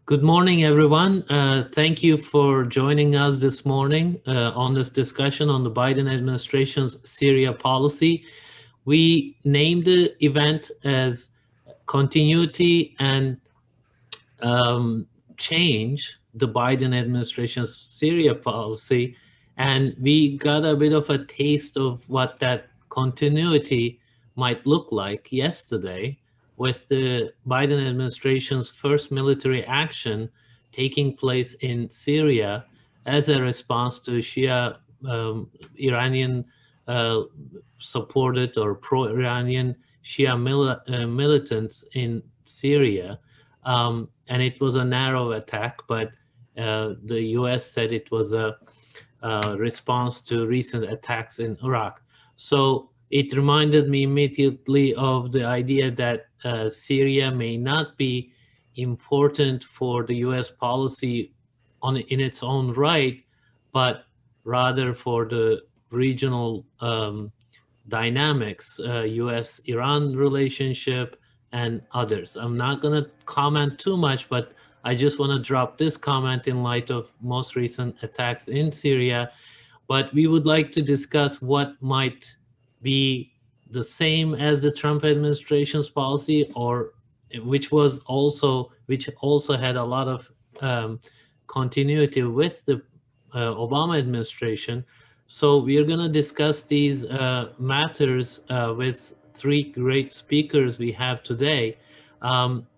Good morning, everyone. Thank you for joining us this morning on this discussion on the Biden administration's Syria policy. We named the event as Continuity and Change, the Biden administration's Syria policy. And we got a bit of a taste of what that continuity might look like yesterday with the Biden administration's first military action taking place in Syria as a response to Shia Iranian supported or pro-Iranian Shia militants in Syria. And it was a narrow attack, but the US said it was a response to recent attacks in Iraq. So it reminded me immediately of the idea that Syria may not be important for the US policy in its own right, but rather for the regional dynamics, US-Iran relationship, and others. I'm not going to comment too much, but I just want to drop this comment in light of most recent attacks in Syria. But we would like to discuss what might be the same as the Trump administration's policy, or which also had a lot of continuity with the Obama administration. So we are going to discuss these matters with three great speakers we have today.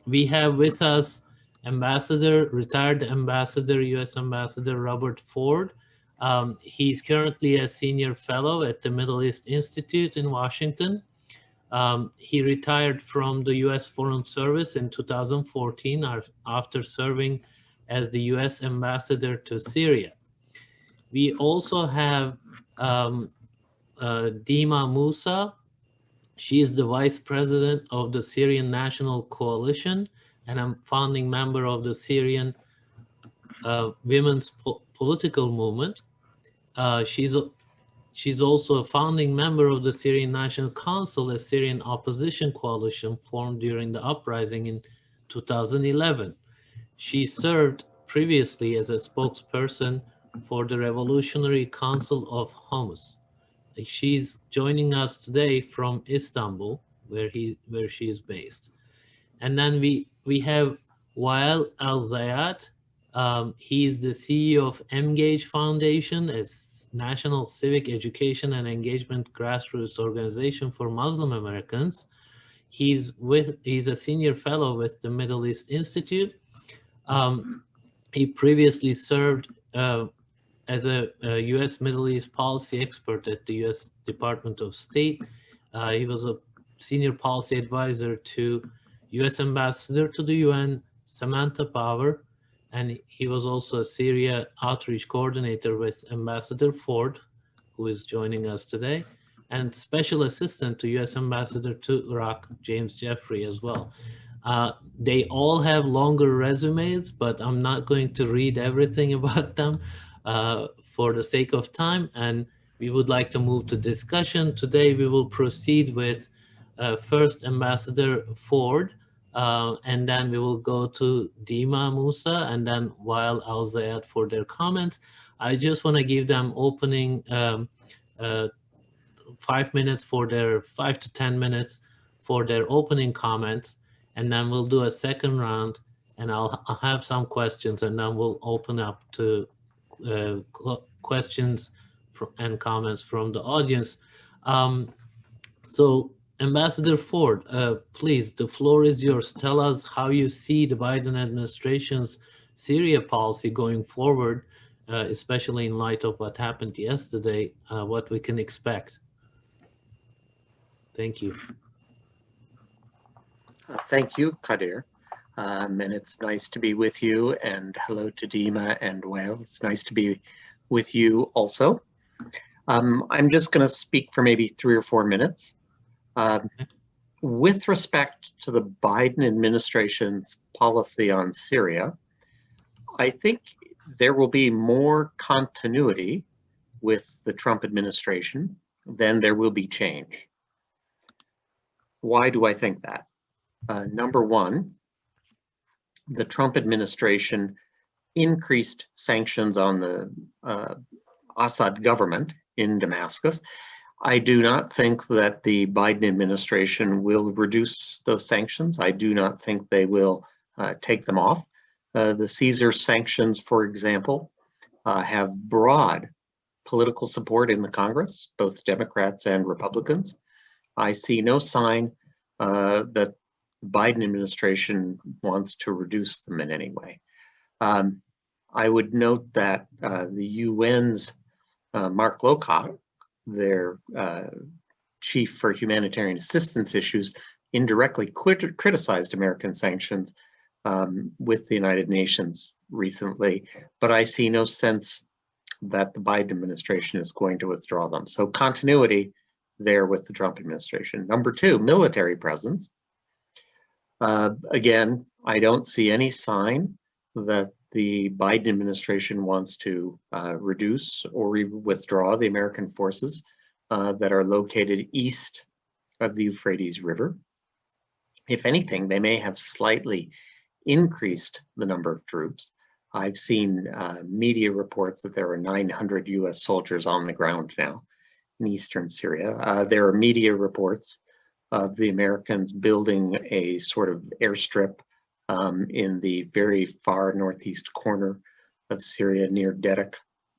We have with us retired ambassador, U.S. Ambassador Robert Ford. He's currently a senior fellow at the Middle East Institute in Washington. He retired from the U.S. Foreign Service in 2014 after serving as the U.S. ambassador to Syria. We also have Dima Musa. She is the vice president of the Syrian National Coalition and a founding member of the Syrian Women's Political Movement. She's also a founding member of the Syrian National Council, a Syrian opposition coalition formed during the uprising in 2011. She served previously as a spokesperson for the Revolutionary Council of Homs. She's joining us today from Istanbul, where she is based. And then we have Wael Al-Zayat. He's the CEO of Engage Foundation, a national civic education and engagement grassroots organization for Muslim Americans. He's a senior fellow with the Middle East Institute. He previously served as a U.S. Middle East policy expert at the U.S. Department of State. He was a senior policy advisor to U.S. Ambassador to the UN, Samantha Power, and he was also a Syria outreach coordinator with Ambassador Ford, who is joining us today, and special assistant to U.S. Ambassador to Iraq, James Jeffrey, as well. They all have longer resumes, but I'm not going to read everything about them for the sake of time, and we would like to move to discussion. Today we will proceed with first Ambassador Ford, and then we will go to Dima Musa and then Wael Al-Zayat for their comments. I just want to give them opening 5 to 10 minutes for their opening comments, and then we'll do a second round, and I'll have some questions, and then we'll open up to questions and comments from the audience. So Ambassador Ford, please, the floor is yours. Tell us how you see the Biden administration's Syria policy going forward, especially in light of what happened yesterday, what we can expect. Thank you. Thank you, Kadir. And it's nice to be with you, and hello to Dima and Wael. It's nice to be with you also. I'm just going to speak for maybe 3 or 4 minutes. With respect to the Biden administration's policy on Syria, I think there will be more continuity with the Trump administration than there will be change. Why do I think that? Number one, the Trump administration increased sanctions on the Assad government in Damascus. I do not think that the Biden administration will reduce those sanctions. I do not think they will take them off. The Caesar sanctions, for example, have broad political support in the Congress, both Democrats and Republicans. I see no sign that the Biden administration wants to reduce them in any way. I would note that the UN's Mark Lowcock, their chief for humanitarian assistance issues, indirectly criticized American sanctions with the United Nations recently, but I see no sense that the Biden administration is going to withdraw them. So continuity there with the Trump administration. Number two, military presence. Again, I don't see any sign that the Biden administration wants to reduce or withdraw the American forces that are located east of the Euphrates River. If anything, they may have slightly increased the number of troops. I've seen media reports that there are 900 US soldiers on the ground now in eastern Syria. There are media reports of the Americans building a sort of airstrip in the very far northeast corner of Syria near Dedek.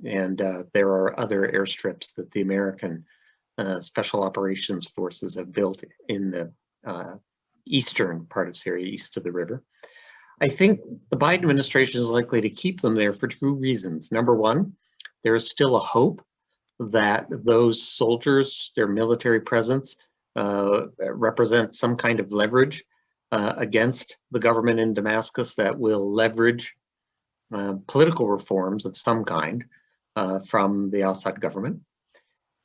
And there are other airstrips that the American Special Operations Forces have built in the eastern part of Syria, east of the river. I think the Biden administration is likely to keep them there for two reasons. Number one, there is still a hope that those soldiers, their military presence, represent some kind of leverage against the government in Damascus that will leverage political reforms of some kind from the Assad government.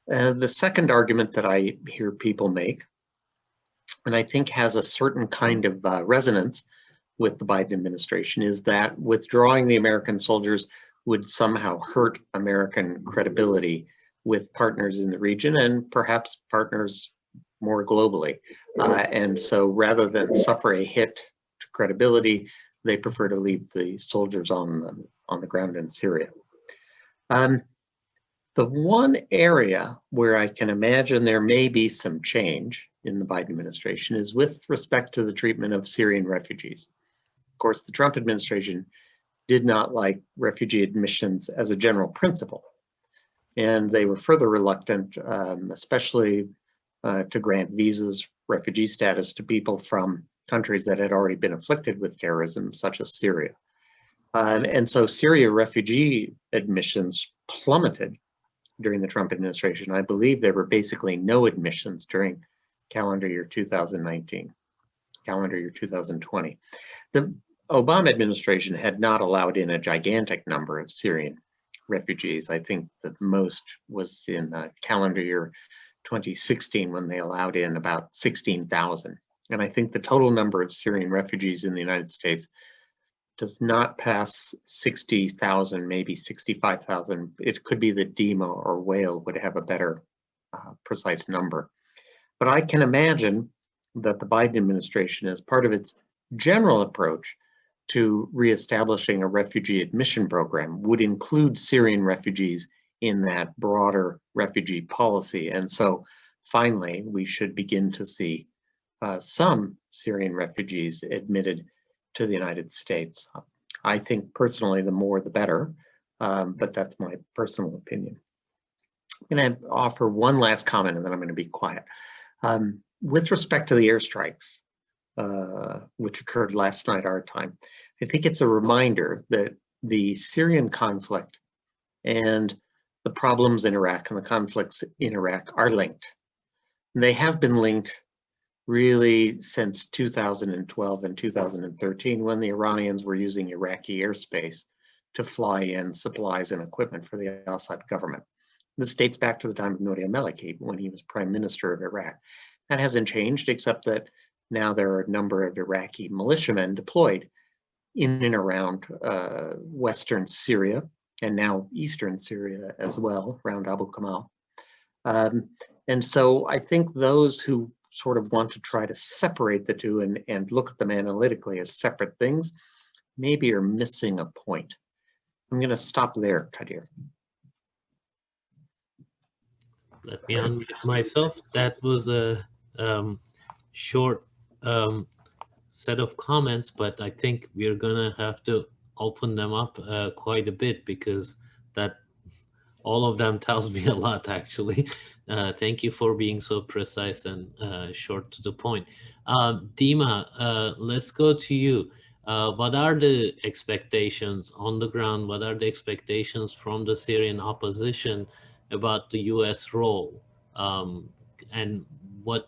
The second argument that I hear people make, and I think has a certain kind of resonance with the Biden administration, is that withdrawing the American soldiers would somehow hurt American credibility with partners in the region and perhaps partners more globally. And so rather than suffer a hit to credibility, they prefer to leave the soldiers on the ground in Syria. The one area where I can imagine there may be some change in the Biden administration is with respect to the treatment of Syrian refugees. Of course, the Trump administration did not like refugee admissions as a general principle, and they were further reluctant, especially to grant visas, refugee status to people from countries that had already been afflicted with terrorism, such as Syria. And so Syria refugee admissions plummeted during the Trump administration. I believe there were basically no admissions during calendar year 2019, calendar year 2020. The Obama administration had not allowed in a gigantic number of Syrian refugees. I think the most was in calendar year 2016 when they allowed in about 16,000. And I think the total number of Syrian refugees in the United States does not pass 60,000, maybe 65,000. It could be that DEMA or Whale would have a better precise number. But I can imagine that the Biden administration, as part of its general approach to reestablishing a refugee admission program, would include Syrian refugees in that broader refugee policy. And so finally, we should begin to see some Syrian refugees admitted to the United States. I think personally, the more the better, but that's my personal opinion. I'm going to offer one last comment and then I'm going to be quiet. With respect to the airstrikes, which occurred last night our time, I think it's a reminder that the Syrian conflict and the problems in Iraq and the conflicts in Iraq are linked. And they have been linked really since 2012 and 2013, when the Iranians were using Iraqi airspace to fly in supplies and equipment for the Assad government. This dates back to the time of Nouri al-Maliki when he was prime minister of Iraq. That hasn't changed, except that now there are a number of Iraqi militiamen deployed in and around Western Syria and now Eastern Syria as well, around Abu Kamal. And so I think those who sort of want to try to separate the two and look at them analytically as separate things maybe are missing a point. I'm going to stop there, Kadir. Let me unmute myself. That was a short set of comments, but I think we're gonna have to open them up quite a bit, because that all of them tells me a lot, actually. Thank you for being so precise and short to the point. Dima, let's go to you. What are the expectations on the ground? What are the expectations from the Syrian opposition about the U.S. role? And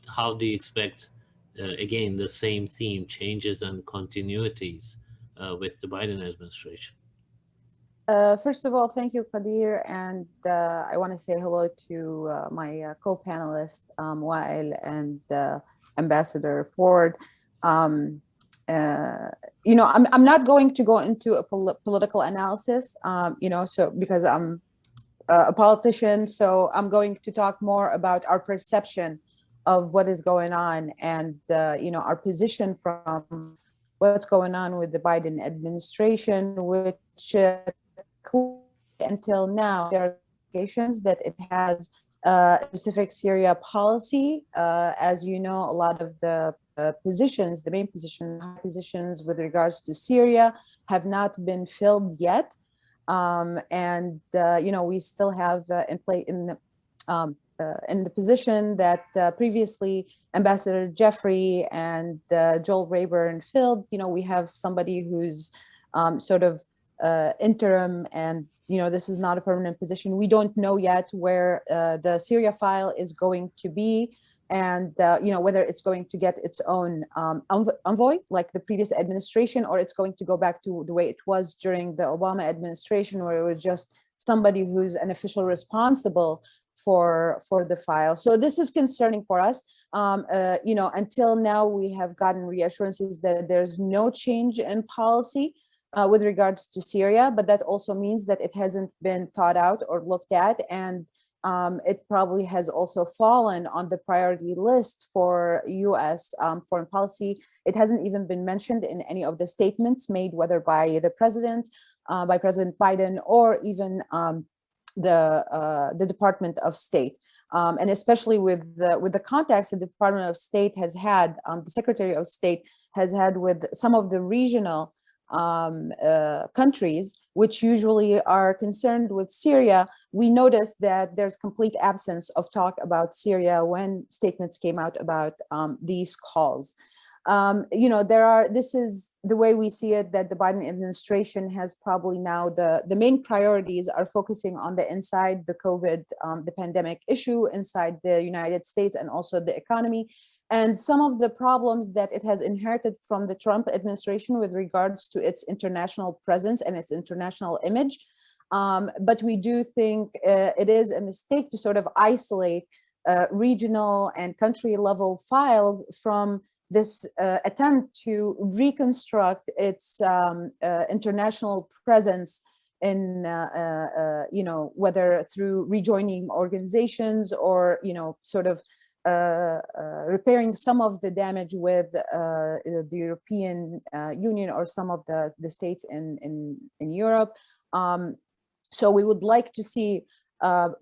how do you expect, again, the same theme, changes and continuities with the Biden administration? First of all, thank you, Qadir, and I want to say hello to my co-panelists, Wael and Ambassador Ford. I'm not going to go into a political analysis, so because I'm a politician, so I'm going to talk more about our perception of what is going on and our position from what's going on with the Biden administration, which until now there are indications that it has a specific Syria policy. As you know, a lot of the positions, the main positions with regards to Syria have not been filled yet. We still have in the position that previously Ambassador Jeffrey and Joel Rayburn filled. We have somebody who's sort of interim, and this is not a permanent position. We don't know yet where the Syria file is going to be, and whether it's going to get its own envoy like the previous administration, or it's going to go back to the way it was during the Obama administration, where it was just somebody who's an official responsible for the file. So this is concerning for us. Until now, we have gotten reassurances that there's no change in policy with regards to Syria, but that also means that it hasn't been thought out or looked at, and it probably has also fallen on the priority list for U.S. Foreign policy. It hasn't even been mentioned in any of the statements made, whether by the president, by President Biden, or even the Department of State. And especially with the contacts the Department of State has had, the Secretary of State has had with some of the regional countries, which usually are concerned with Syria, we noticed that there's complete absence of talk about Syria when statements came out about these calls. This is the way we see it, that the Biden administration has probably now the main priorities are focusing on the inside the COVID, the pandemic issue inside the United States, and also the economy, and some of the problems that it has inherited from the Trump administration with regards to its international presence and its international image. But we do think it is a mistake to sort of isolate regional and country level files from this attempt to reconstruct its international presence in, whether through rejoining organizations or, sort of repairing some of the damage with the European Union or some of the states in Europe. So we would like to see,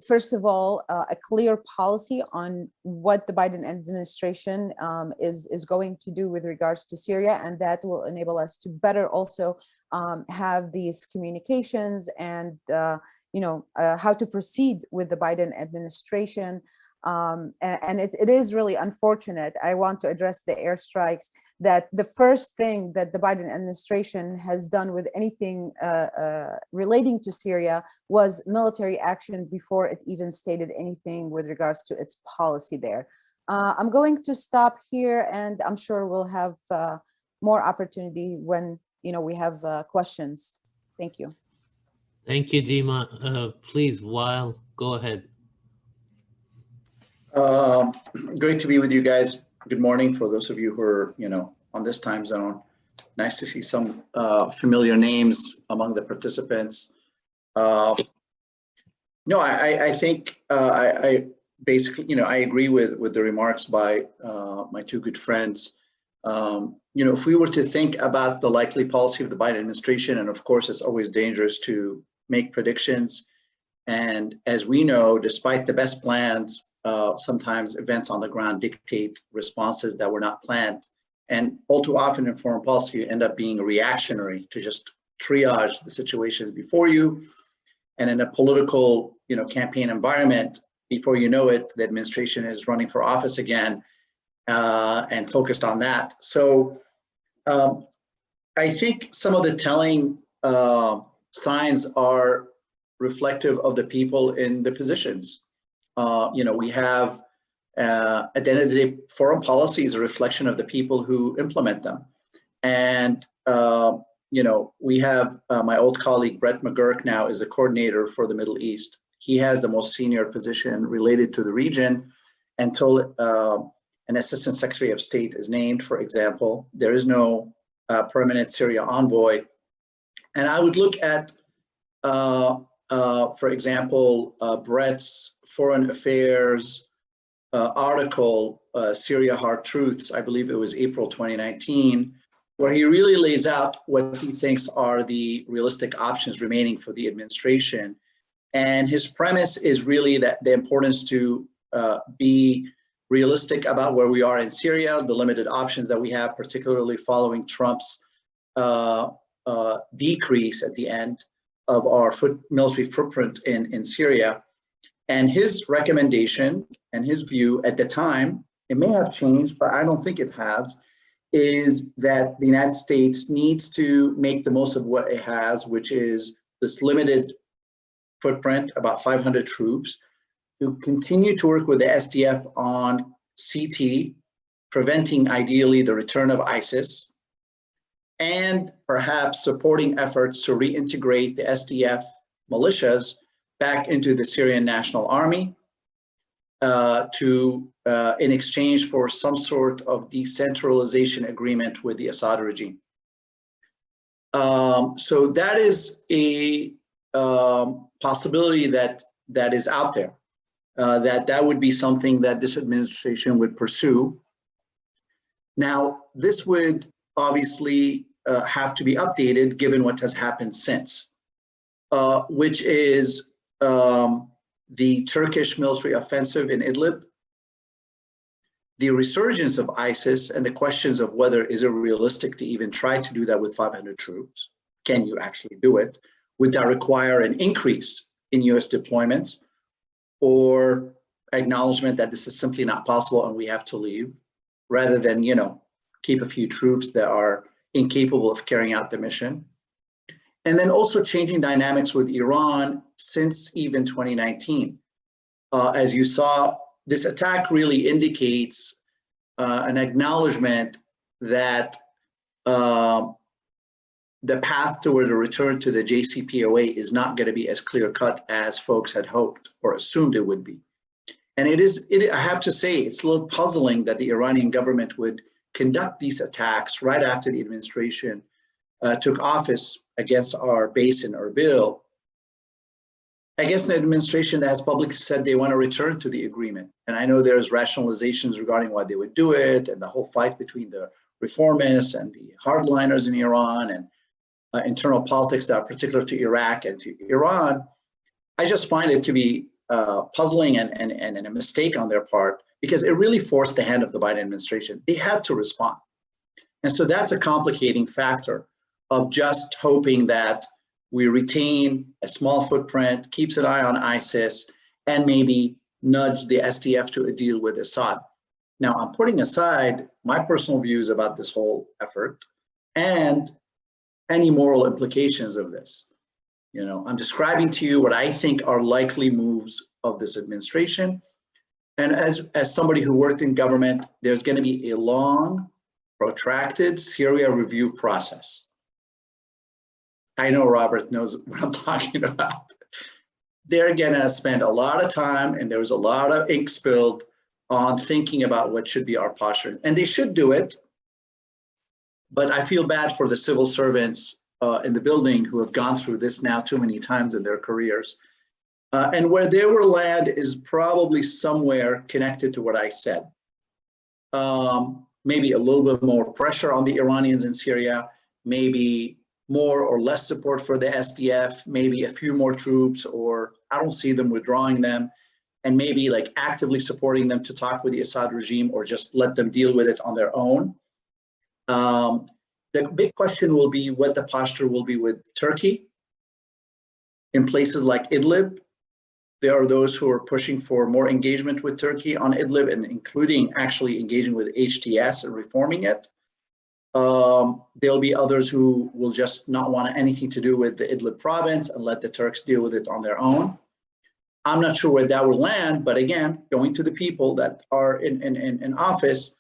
first of all, a clear policy on what the Biden administration is going to do with regards to Syria, and that will enable us to better also have these communications and how to proceed with the Biden administration. And it is really unfortunate. I want to address the airstrikes, that the first thing that the Biden administration has done with anything relating to Syria was military action before it even stated anything with regards to its policy there. I'm going to stop here, and I'm sure we'll have more opportunity when we have questions. Thank you. Thank you, Dima. Please, Wael, go ahead. Great to be with you guys. Good morning for those of you who are, on this time zone. Nice to see some familiar names among the participants. I think I basically, I agree with the remarks by my two good friends. If we were to think about the likely policy of the Biden administration, and of course, it's always dangerous to make predictions. And as we know, despite the best plans, sometimes events on the ground dictate responses that were not planned. And all too often in foreign policy, you end up being reactionary to just triage the situations before you. And in a political, campaign environment, before you know it, the administration is running for office again and focused on that. So I think some of the telling signs are reflective of the people in the positions. We have, at the end of the day, foreign policy is a reflection of the people who implement them. And, we have my old colleague, Brett McGurk, now is a coordinator for the Middle East. He has the most senior position related to the region until an assistant secretary of state is named, for example. There is no permanent Syria envoy. And I would look at, for example, Brett's foreign affairs article, Syria Hard Truths, I believe it was April 2019, where he really lays out what he thinks are the realistic options remaining for the administration. And his premise is really that the importance to be realistic about where we are in Syria, the limited options that we have, particularly following Trump's decrease at the end of our military footprint in Syria. And his recommendation and his view at the time, it may have changed, but I don't think it has, is that the United States needs to make the most of what it has, which is this limited footprint, about 500 troops, to continue to work with the SDF on CT, preventing ideally the return of ISIS, and perhaps supporting efforts to reintegrate the SDF militias back into the Syrian National Army in exchange for some sort of decentralization agreement with the Assad regime. So that is a possibility that is out there, that would be something that this administration would pursue. Now, this would obviously have to be updated given what has happened since, which is the Turkish military offensive in Idlib, the resurgence of ISIS, and the questions of whether is it realistic to even try to do that with 500 troops. Can you actually do it? Would that require an increase in US deployments or acknowledgement that this is simply not possible and we have to leave, rather than, keep a few troops that are incapable of carrying out the mission? And then also changing dynamics with Iran since even 2019. As you saw, this attack really indicates an acknowledgement that the path toward a return to the JCPOA is not going to be as clear-cut as folks had hoped or assumed it would be. And I have to say, it's a little puzzling that the Iranian government would conduct these attacks right after the administration took office against our base in Erbil, against an administration that has publicly said they want to return to the agreement. And I know there's rationalizations regarding why they would do it, and the whole fight between the reformists and the hardliners in Iran, and internal politics that are particular to Iraq and to Iran. I just find it to be puzzling and a mistake on their part, because it really forced the hand of the Biden administration. They had to respond. And so that's a complicating factor of just hoping that we retain a small footprint, keeps an eye on ISIS, and maybe nudge the SDF to a deal with Assad. Now, I'm putting aside my personal views about this whole effort and any moral implications of this. I'm describing to you what I think are likely moves of this administration. And as somebody who worked in government, there's going to be a long, protracted Syria review process. I know Robert knows what I'm talking about. They're going to spend a lot of time, and there's a lot of ink spilled on thinking about what should be our posture. And they should do it. But I feel bad for the civil servants in the building who have gone through this now too many times in their careers. And where they will land is probably somewhere connected to what I said. maybe a little bit more pressure on the Iranians in Syria, maybe more or less support for the SDF, maybe a few more troops, or I don't see them withdrawing them, and maybe like actively supporting them to talk with the Assad regime or just let them deal with it on their own. The big question will be what the posture will be with Turkey. In places like Idlib, there are those who are pushing for more engagement with Turkey on Idlib, and including actually engaging with HTS and reforming it. There'll be others who will just not want anything to do with the Idlib province and let the Turks deal with it on their own. I'm not sure where that will land, but again, going to the people that are in office,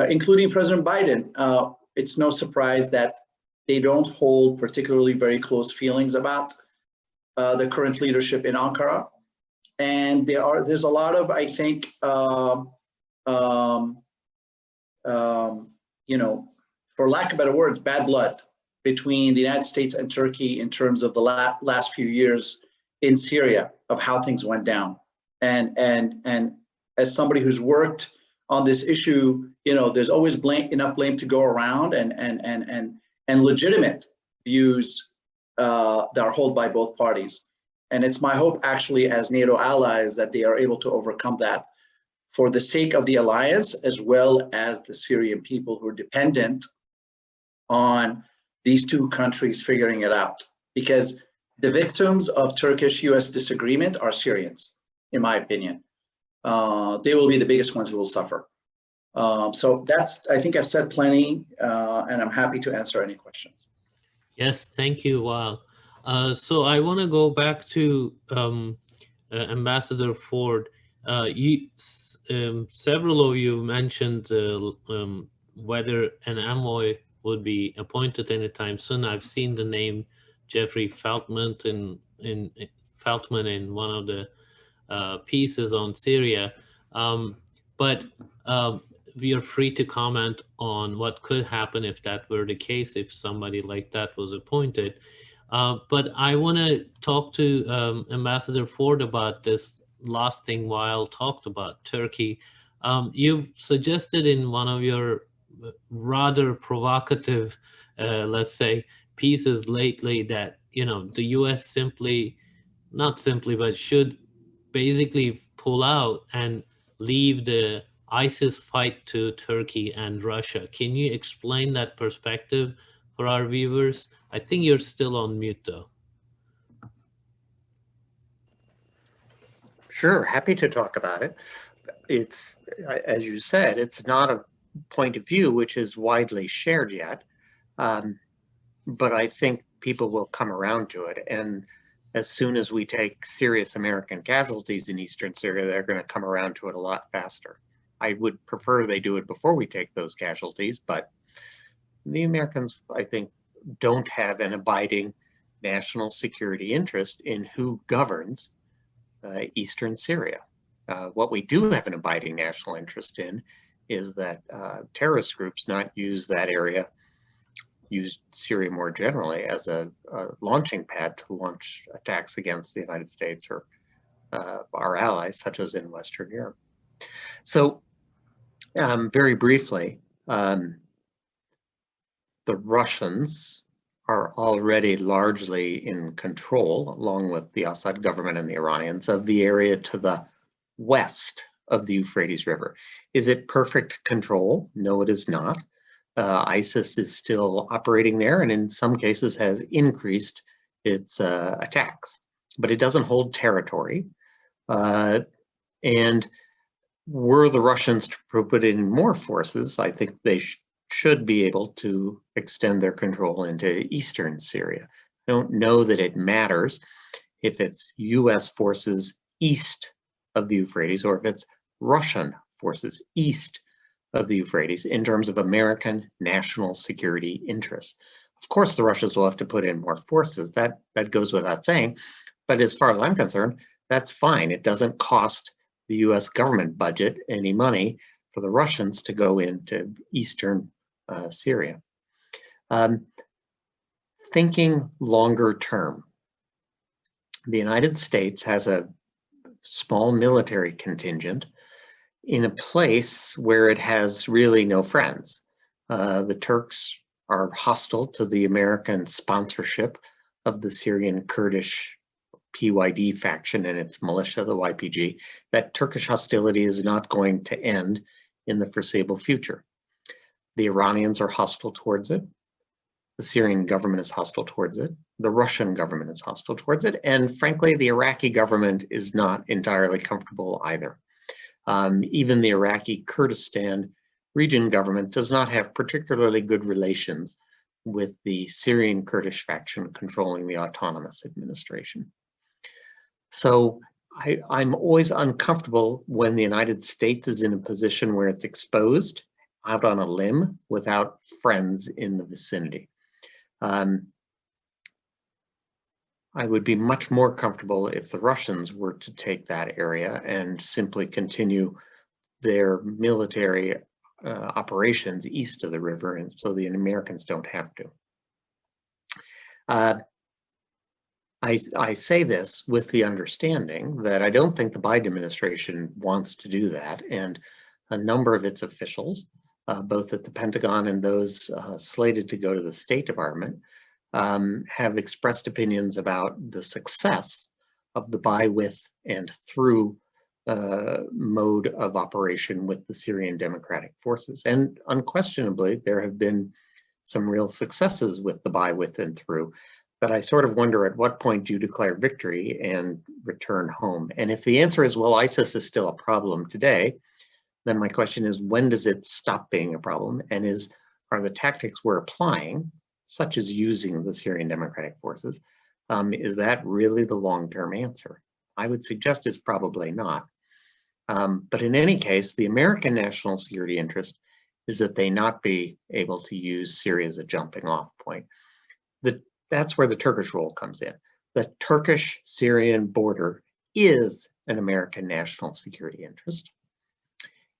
including President Biden, it's no surprise that they don't hold particularly very close feelings about the current leadership in Ankara. And there's a lot of, I think, you know, for lack of better words, bad blood between the United States and Turkey in terms of the last few years in Syria, of how things went down. And as somebody who's worked on this issue, you know, there's always enough blame to go around, and legitimate views that are held by both parties. And it's my hope, actually, as NATO allies, that they are able to overcome that for the sake of the alliance, as well as the Syrian people who are dependent on these two countries figuring it out. Because the victims of Turkish-US disagreement are Syrians, in my opinion. They will be the biggest ones who will suffer. So that's, I think I've said plenty, and I'm happy to answer any questions. Yes, thank you, Wael. So I want to go back to Ambassador Ford. Several of you mentioned whether an envoy would be appointed anytime soon. I've seen the name Jeffrey Feltman in one of the pieces on Syria, but we are free to comment on what could happen if that were the case, if somebody like that was appointed. But I want to talk to Ambassador Ford about this last thing Wael talked about, Turkey. You've suggested in one of your rather provocative, let's say, pieces lately that, you know, the US simply, not simply, but should basically pull out and leave the ISIS fight to Turkey and Russia. Can you explain that perspective for our viewers? I think you're still on mute, though. Sure, happy to talk about it. It's, as you said, it's not a point of view which is widely shared yet, but I think people will come around to it. And as soon as we take serious American casualties in eastern Syria, they're going to come around to it a lot faster. I would prefer they do it before we take those casualties, but the Americans, I think, don't have an abiding national security interest in who governs eastern Syria. What we do have an abiding national interest in is that terrorist groups not use that area, use Syria more generally as a launching pad to launch attacks against the United States or our allies, such as in Western Europe. So very briefly, the Russians are already largely in control, along with the Assad government and the Iranians, of the area to the west of the Euphrates River. Is it perfect control? No, it is not. ISIS is still operating there, and in some cases has increased its attacks, but it doesn't hold territory. And were the Russians to put in more forces, I think they should be able to extend their control into eastern Syria. I don't know that it matters if it's US forces east of the Euphrates or if it's Russian forces east of the Euphrates in terms of American national security interests. Of course, the Russians will have to put in more forces. That goes without saying. But as far as I'm concerned, that's fine. It doesn't cost the US government budget any money for the Russians to go into eastern Syria. Thinking longer term, the United States has a small military contingent in a place where it has really no friends. The Turks are hostile to the American sponsorship of the Syrian Kurdish PYD faction and its militia, the YPG. That Turkish hostility is not going to end in the foreseeable future. The Iranians are hostile towards it. The Syrian government is hostile towards it. The Russian government is hostile towards it. And frankly, the Iraqi government is not entirely comfortable either. Even the Iraqi Kurdistan region government does not have particularly good relations with the Syrian Kurdish faction controlling the autonomous administration. So I'm always uncomfortable when the United States is in a position where it's exposed out on a limb without friends in the vicinity. I would be much more comfortable if the Russians were to take that area and simply continue their military operations east of the river, and so the Americans don't have to. I say this with the understanding that I don't think the Biden administration wants to do that, and a number of its officials, both at the Pentagon and those slated to go to the State Department, have expressed opinions about the success of the by, with, and through mode of operation with the Syrian Democratic Forces. And unquestionably, there have been some real successes with the by, with, and through. But I sort of wonder, at what point do you declare victory and return home? And if the answer is, well, ISIS is still a problem today, then my question is, when does it stop being a problem? And are the tactics we're applying, such as using the Syrian Democratic Forces, is that really the long-term answer? I would suggest it's probably not. But in any case, the American national security interest is that they not be able to use Syria as a jumping off point. That's where the Turkish role comes in. The Turkish-Syrian border is an American national security interest.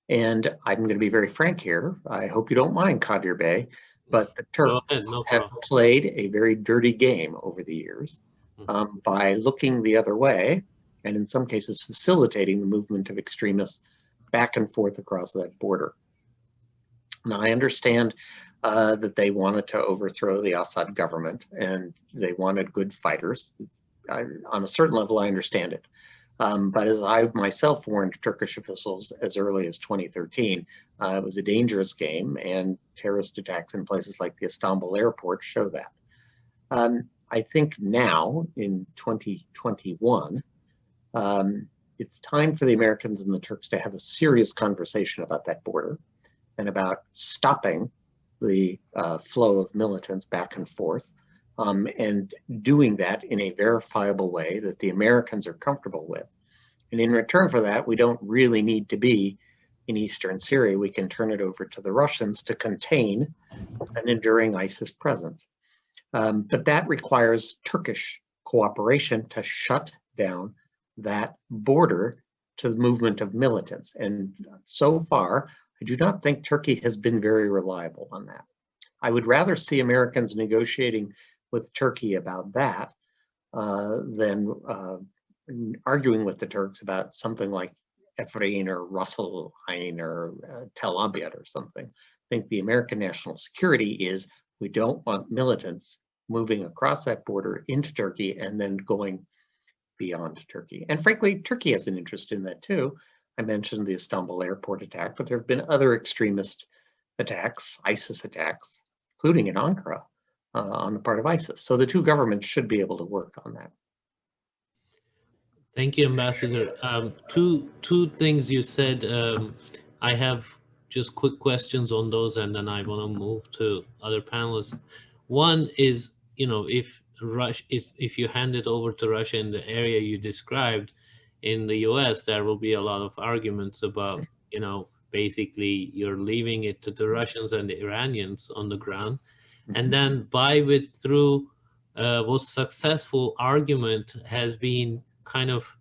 And I'm going to be very frank here. I hope you don't mind, Kadir Bey, but the Turks have played a very dirty game over the years by looking the other way, and in some cases facilitating the movement of extremists back and forth across that border. Now, I understand that they wanted to overthrow the Assad government and they wanted good fighters. On a certain level, I understand it. But as I myself warned Turkish officials as early as 2013, it was a dangerous game, and terrorist attacks in places like the Istanbul airport show that. I think now, in 2021, it's time for the Americans and the Turks to have a serious conversation about that border and about stopping the flow of militants back and forth, and doing that in a verifiable way that the Americans are comfortable with. And in return for that, we don't really need to be in eastern Syria. We can turn it over to the Russians to contain an enduring ISIS presence. But that requires Turkish cooperation to shut down that border to the movement of militants. And so far, I do not think Turkey has been very reliable on that. I would rather see Americans negotiating with Turkey about that than arguing with the Turks about something like Efrain or Russell Ain or Tel Abyad or something. I think the American national security is we don't want militants moving across that border into Turkey and then going beyond Turkey. And frankly, Turkey has an interest in that too. I mentioned the Istanbul airport attack, but there have been other extremist attacks, ISIS attacks, including in Ankara, on the part of ISIS. So the two governments should be able to work on that. Thank you, Ambassador. Two things you said. I have just quick questions on those, and then I want to move to other panelists. One is, if you hand it over to Russia in the area you described in the US, there will be a lot of arguments about, basically you're leaving it to the Russians and the Iranians on the ground. And then by, with, through was successful argument has been kind of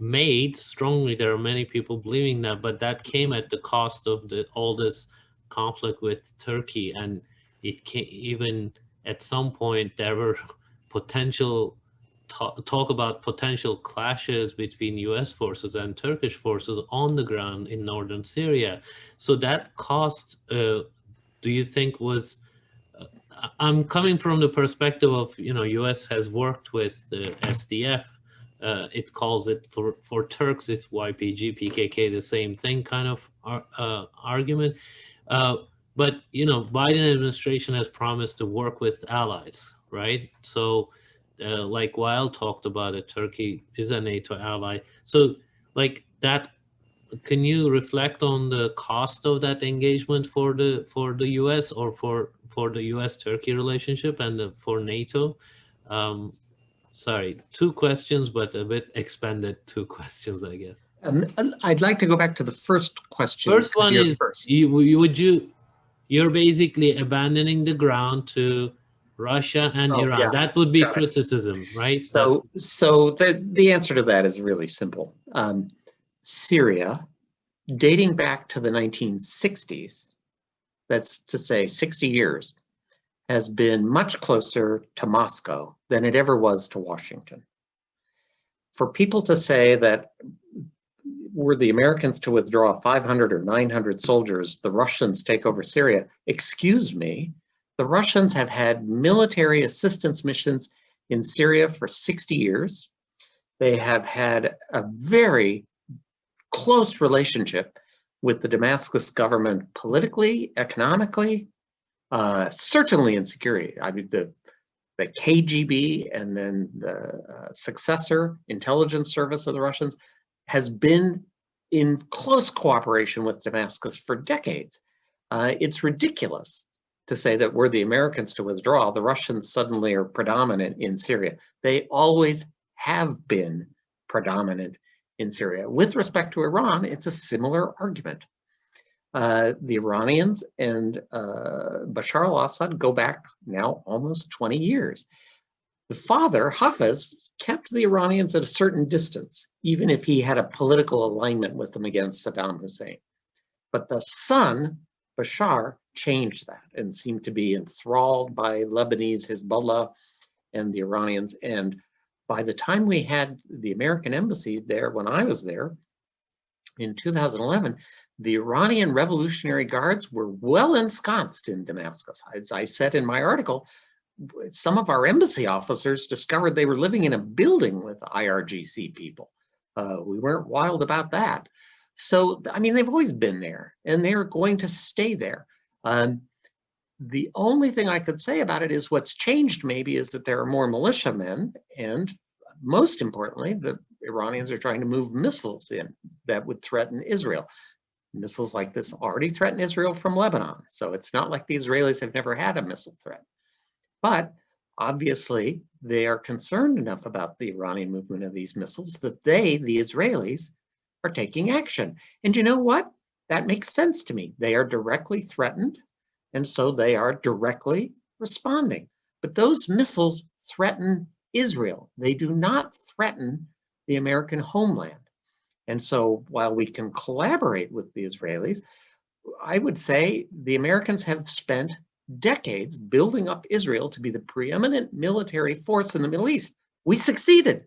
made strongly. There are many people believing that, but that came at the cost of all this conflict with Turkey. And it came, even at some point there were potential talk about potential clashes between US forces and Turkish forces on the ground in northern Syria. So that cost, do you think was, I'm coming from the perspective of, US has worked with the SDF. It calls it, for Turks, it's YPG, PKK, the same thing kind of argument. But, Biden administration has promised to work with allies, right? So like Weil talked about it, Turkey is a NATO ally. So like that, can you reflect on the cost of that engagement for the US, or for the US-Turkey relationship and for NATO? Sorry, two questions, but a bit expanded two questions, I guess. I'd like to go back to the first question. First one is, first. you're basically abandoning the ground to Russia and Iran. Yeah. That would be Got it. criticism, right? So the answer to that is really simple. Syria, dating back to the 1960s, that's to say 60 years, has been much closer to Moscow than it ever was to Washington. For people to say that were the Americans to withdraw 500 or 900 soldiers, the Russians take over Syria, excuse me, the Russians have had military assistance missions in Syria for 60 years. They have had a very close relationship with the Damascus government politically, economically, certainly in security. I mean, the KGB and then the successor intelligence service of the Russians has been in close cooperation with Damascus for decades. It's ridiculous to say that were the Americans to withdraw, the Russians suddenly are predominant in Syria. They always have been predominant in Syria. With respect to Iran, it's a similar argument. The Iranians and Bashar al-Assad go back now almost 20 years. The father, Hafez, kept the Iranians at a certain distance, even if he had a political alignment with them against Saddam Hussein. But the son, Bashar, changed that and seemed to be enthralled by Lebanese Hezbollah and the Iranians. And by the time we had the American embassy there, when I was there in 2011, the Iranian Revolutionary Guards were well ensconced in Damascus. As I said in my article, some of our embassy officers discovered they were living in a building with IRGC people. We weren't wild about that. So, I mean, they've always been there and they're going to stay there. The only thing I could say about it is what's changed maybe is that there are more militiamen, and most importantly, the Iranians are trying to move missiles in that would threaten Israel. Missiles like this already threaten Israel from Lebanon. So it's not like the Israelis have never had a missile threat. But obviously, they are concerned enough about the Iranian movement of these missiles that they, the Israelis, are taking action. And you know what? That makes sense to me. They are directly threatened, and so they are directly responding. But those missiles threaten Israel. They do not threaten the American homeland. And so while we can collaborate with the Israelis, I would say the Americans have spent decades building up Israel to be the preeminent military force in the Middle East. We succeeded.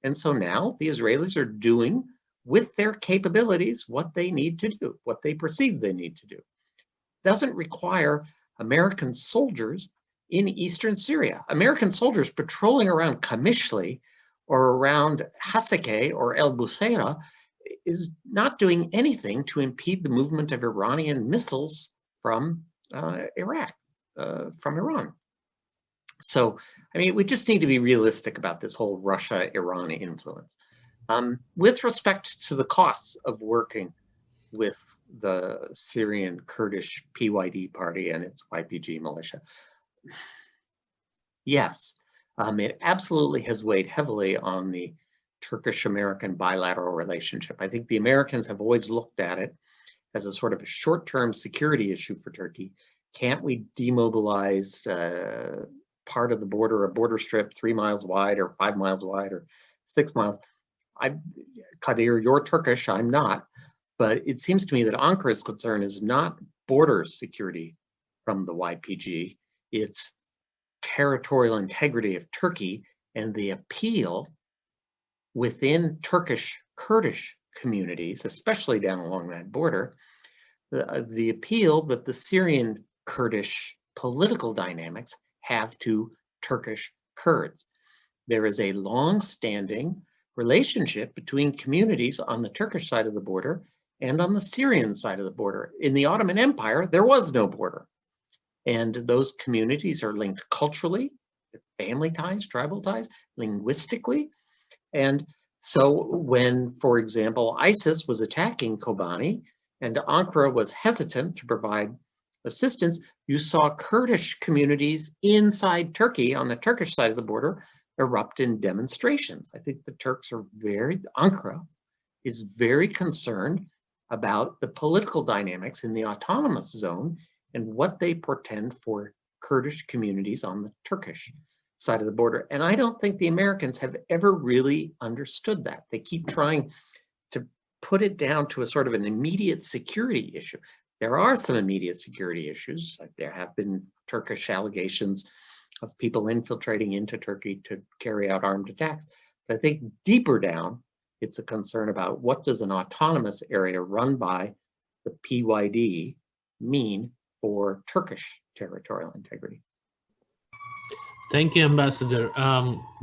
And so now the Israelis are doing with their capabilities what they need to do, what they perceive they need to do. It doesn't require American soldiers in eastern Syria. American soldiers patrolling around Qamishli or around Hasakeh or El Busayra is not doing anything to impede the movement of Iranian missiles from Iraq, from Iran. So, I mean, we just need to be realistic about this whole Russia-Iran influence. With respect to the costs of working with the Syrian Kurdish PYD party and its YPG militia, yes, it absolutely has weighed heavily on the Turkish-American bilateral relationship. I think the Americans have always looked at it as a sort of a short-term security issue for Turkey. Can't we demobilize part of the border, a border strip 3 miles wide or 5 miles wide or 6 miles? Kadir, you're Turkish, I'm not. But it seems to me that Ankara's concern is not border security from the YPG. It's territorial integrity of Turkey and the appeal within Turkish Kurdish communities, especially down along that border, the appeal that the Syrian Kurdish political dynamics have to Turkish Kurds. There is a long-standing relationship between communities on the Turkish side of the border and on the Syrian side of the border. In the Ottoman Empire, there was no border. And those communities are linked culturally, family ties, tribal ties, linguistically. And so when, for example, ISIS was attacking Kobani and Ankara was hesitant to provide assistance, you saw Kurdish communities inside Turkey on the Turkish side of the border erupt in demonstrations. I think the Turks are Ankara is very concerned about the political dynamics in the autonomous zone and what they portend for Kurdish communities on the Turkish side of the border. And I don't think the Americans have ever really understood that. They keep trying to put it down to a sort of an immediate security issue. There are some immediate security issues. Like there have been Turkish allegations of people infiltrating into Turkey to carry out armed attacks. But I think deeper down, it's a concern about what does an autonomous area run by the PYD mean for Turkish territorial integrity. Thank you, Ambassador.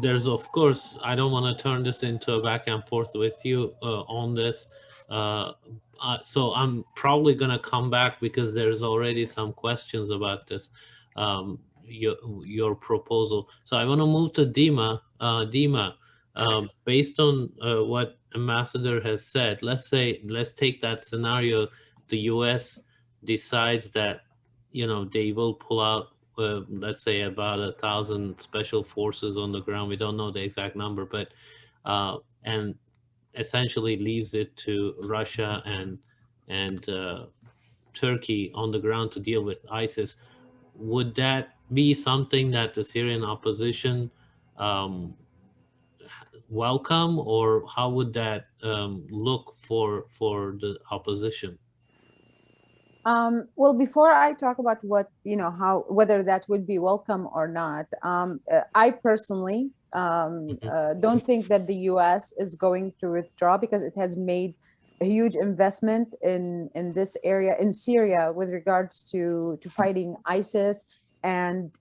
There's, of course, I don't want to turn this into a back and forth with you on this. So I'm probably going to come back because there's already some questions about this, your proposal. So I want to move to Dima. Dima, based on what Ambassador has said, let's take that scenario. The U.S. decides that, they will pull out, let's say about 1,000 special forces on the ground. We don't know the exact number, but and essentially leaves it to Russia and Turkey on the ground to deal with ISIS. Would that be something that the Syrian opposition welcome, or how would that look for the opposition? Well, before I talk about whether that would be welcome or not, I personally don't think that the U.S. is going to withdraw because it has made a huge investment in this area in Syria with regards to fighting ISIS and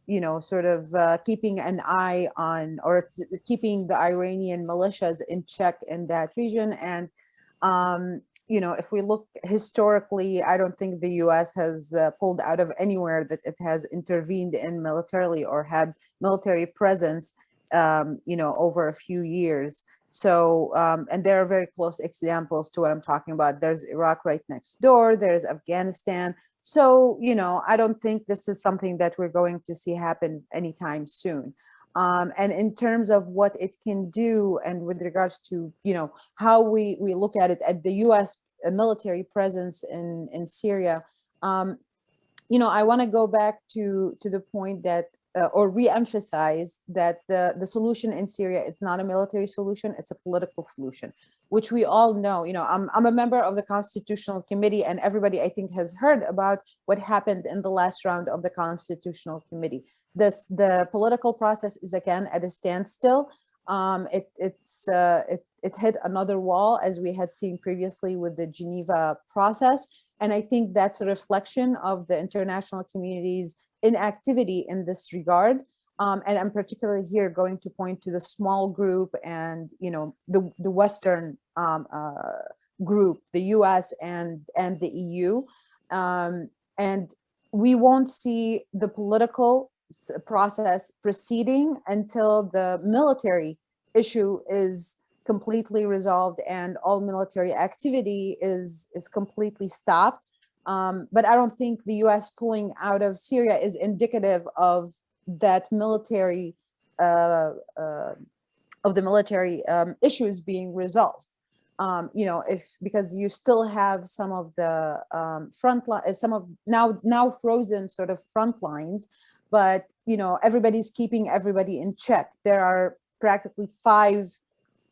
sort of keeping an eye on or keeping the Iranian militias in check in that region. And if we look historically, I don't think the U.S. has pulled out of anywhere that it has intervened in militarily or had military presence, over a few years. So, and there are very close examples to what I'm talking about. There's Iraq right next door. There's Afghanistan. So, I don't think this is something that we're going to see happen anytime soon. And in terms of what it can do, and with regards to how we look at it at the U.S. military presence in Syria, I want to go back to the point that or re-emphasize that the solution in Syria, it's not a military solution, it's a political solution, which we all know. I'm a member of the Constitutional Committee, and everybody I think has heard about what happened in the last round of the Constitutional Committee. The political process is again at a standstill. It hit another wall, as we had seen previously with the Geneva process. And I think that's a reflection of the international community's inactivity in this regard. And I'm particularly here going to point to the small group and, the Western group, the US and the EU. And we won't see the political process proceeding until the military issue is completely resolved and all military activity is completely stopped. But I don't think the US pulling out of Syria is indicative of that military issues being resolved. Because you still have some of the some of now frozen sort of front lines, but everybody's keeping everybody in check. There are practically 5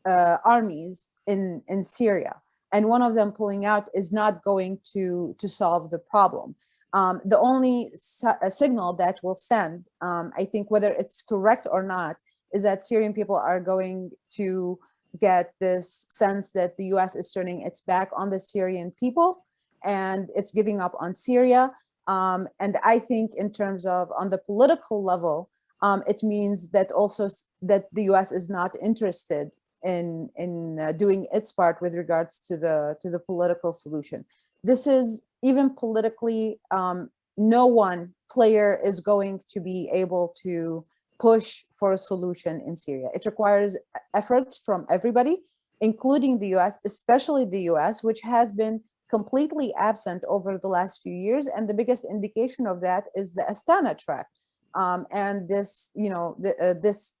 armies in Syria, and one of them pulling out is not going to solve the problem. The only signal that will send, I think, whether it's correct or not, is that Syrian people are going to get this sense that the US is turning its back on the Syrian people and it's giving up on Syria. And I think in terms of on the political level, it means that also that the US is not interested in doing its part with regards to the political solution. This is even politically, no one player is going to be able to push for a solution in Syria. It requires efforts from everybody, including the US, especially the US, which has been completely absent over the last few years. And the biggest indication of that is the Astana track. And this, this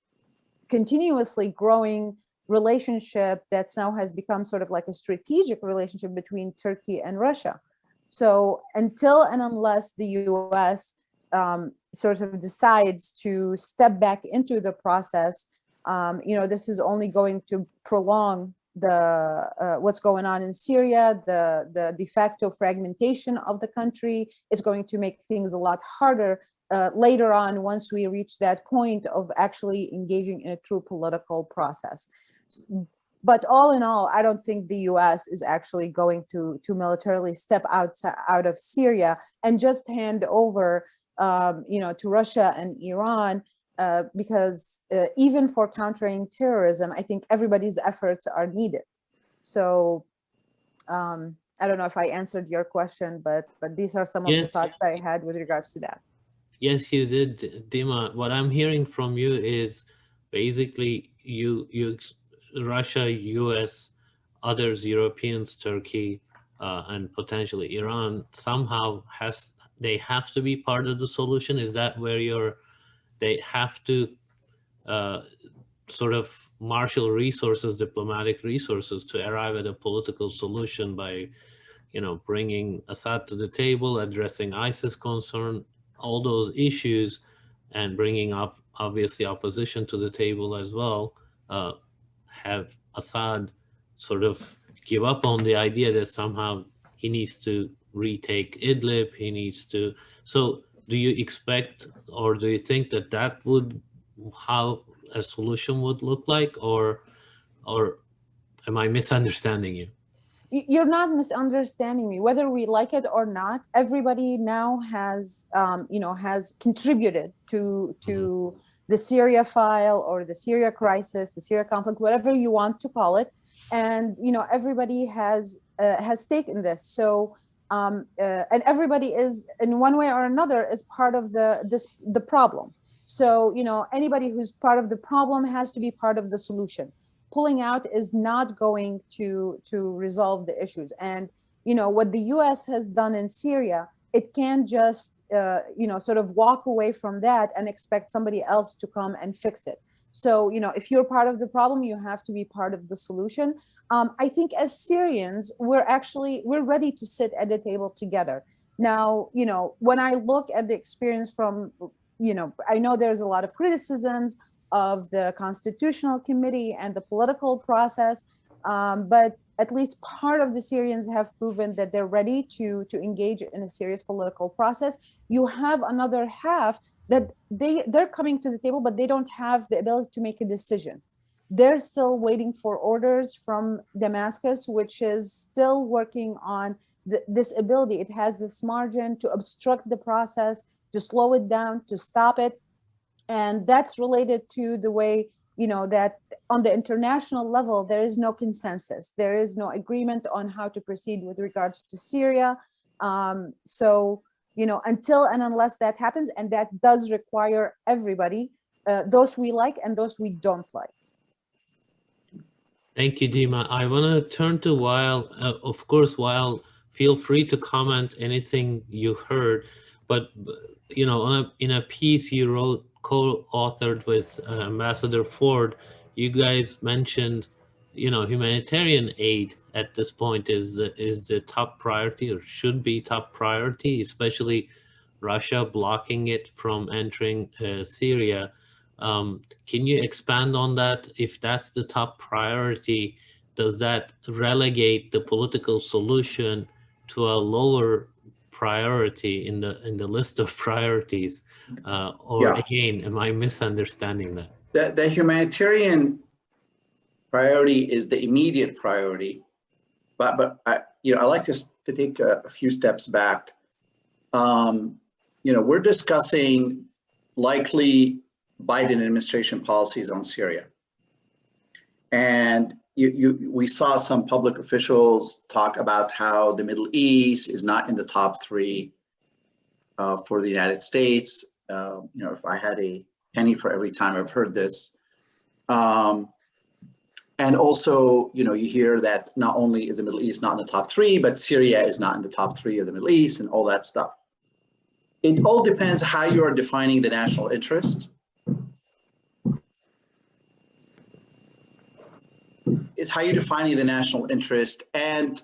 continuously growing relationship that now has become sort of like a strategic relationship between Turkey and Russia. So until and unless the US sort of decides to step back into the process, this is only going to prolong the what's going on in Syria, the de facto fragmentation of the country. It's going to make things a lot harder later on once we reach that point of actually engaging in a true political process. But all in all, I don't think the US is actually going to militarily step out of Syria and just hand over to Russia and Iran, because even for countering terrorism, I think everybody's efforts are needed. So I don't know if I answered your question, but these are some of the thoughts I had with regards to that. Yes, you did, Dima. What I'm hearing from you is basically Russia, US, others, Europeans, Turkey, and potentially Iran somehow they have to be part of the solution. Is that where they have to sort of marshal resources, diplomatic resources, to arrive at a political solution by, bringing Assad to the table, addressing ISIS concern, all those issues, and bringing up obviously opposition to the table as well, have Assad sort of give up on the idea that somehow he needs to retake Idlib, he needs to. So do you expect, or do you think that would how a solution would look like, or am I misunderstanding you? You're not misunderstanding me. Whether we like it or not, everybody now has has contributed to the Syria file or the Syria crisis, the Syria conflict, whatever you want to call it, and everybody has stake in this. So and everybody is, in one way or another, is part of the problem. So anybody who's part of the problem has to be part of the solution. Pulling out is not going to resolve the issues. And what the US has done in Syria, it can't just sort of walk away from that and expect somebody else to come and fix it. So if you're part of the problem, you have to be part of the solution. I think as Syrians, we're ready to sit at the table together. Now, when I look at the experience from, I know there's a lot of criticisms of the Constitutional Committee and the political process, but at least part of the Syrians have proven that they're ready to engage in a serious political process. You have another half that they're coming to the table, but they don't have the ability to make a decision. They're still waiting for orders from Damascus, which is still working on this ability. It has this margin to obstruct the process, to slow it down, to stop it. And that's related to the way, that on the international level, there is no consensus. There is no agreement on how to proceed with regards to Syria. So, until and unless that happens, and that does require everybody, those we like and those we don't like. Thank you, Dima. I want to turn to Wael. Of course, Wael, feel free to comment anything you heard, but in a piece you wrote, co-authored with Ambassador Ford, you guys mentioned, humanitarian aid at this point is the top priority, or should be top priority, especially Russia blocking it from entering Syria. Can you expand on that? If that's the top priority, does that relegate the political solution to a lower priority in the list of priorities, or again, am I misunderstanding that? The humanitarian priority is the immediate priority, but I like to take a few steps back. We're discussing likely Biden administration policies on Syria, and we saw some public officials talk about how the Middle East is not in the top 3 for the United States. If I had a penny for every time I've heard this. And also, you hear that not only is the Middle East not in the top 3, but Syria is not in the top 3 of the Middle East and all that stuff. It all depends how you are defining the national interest. It's how you're defining the national interest and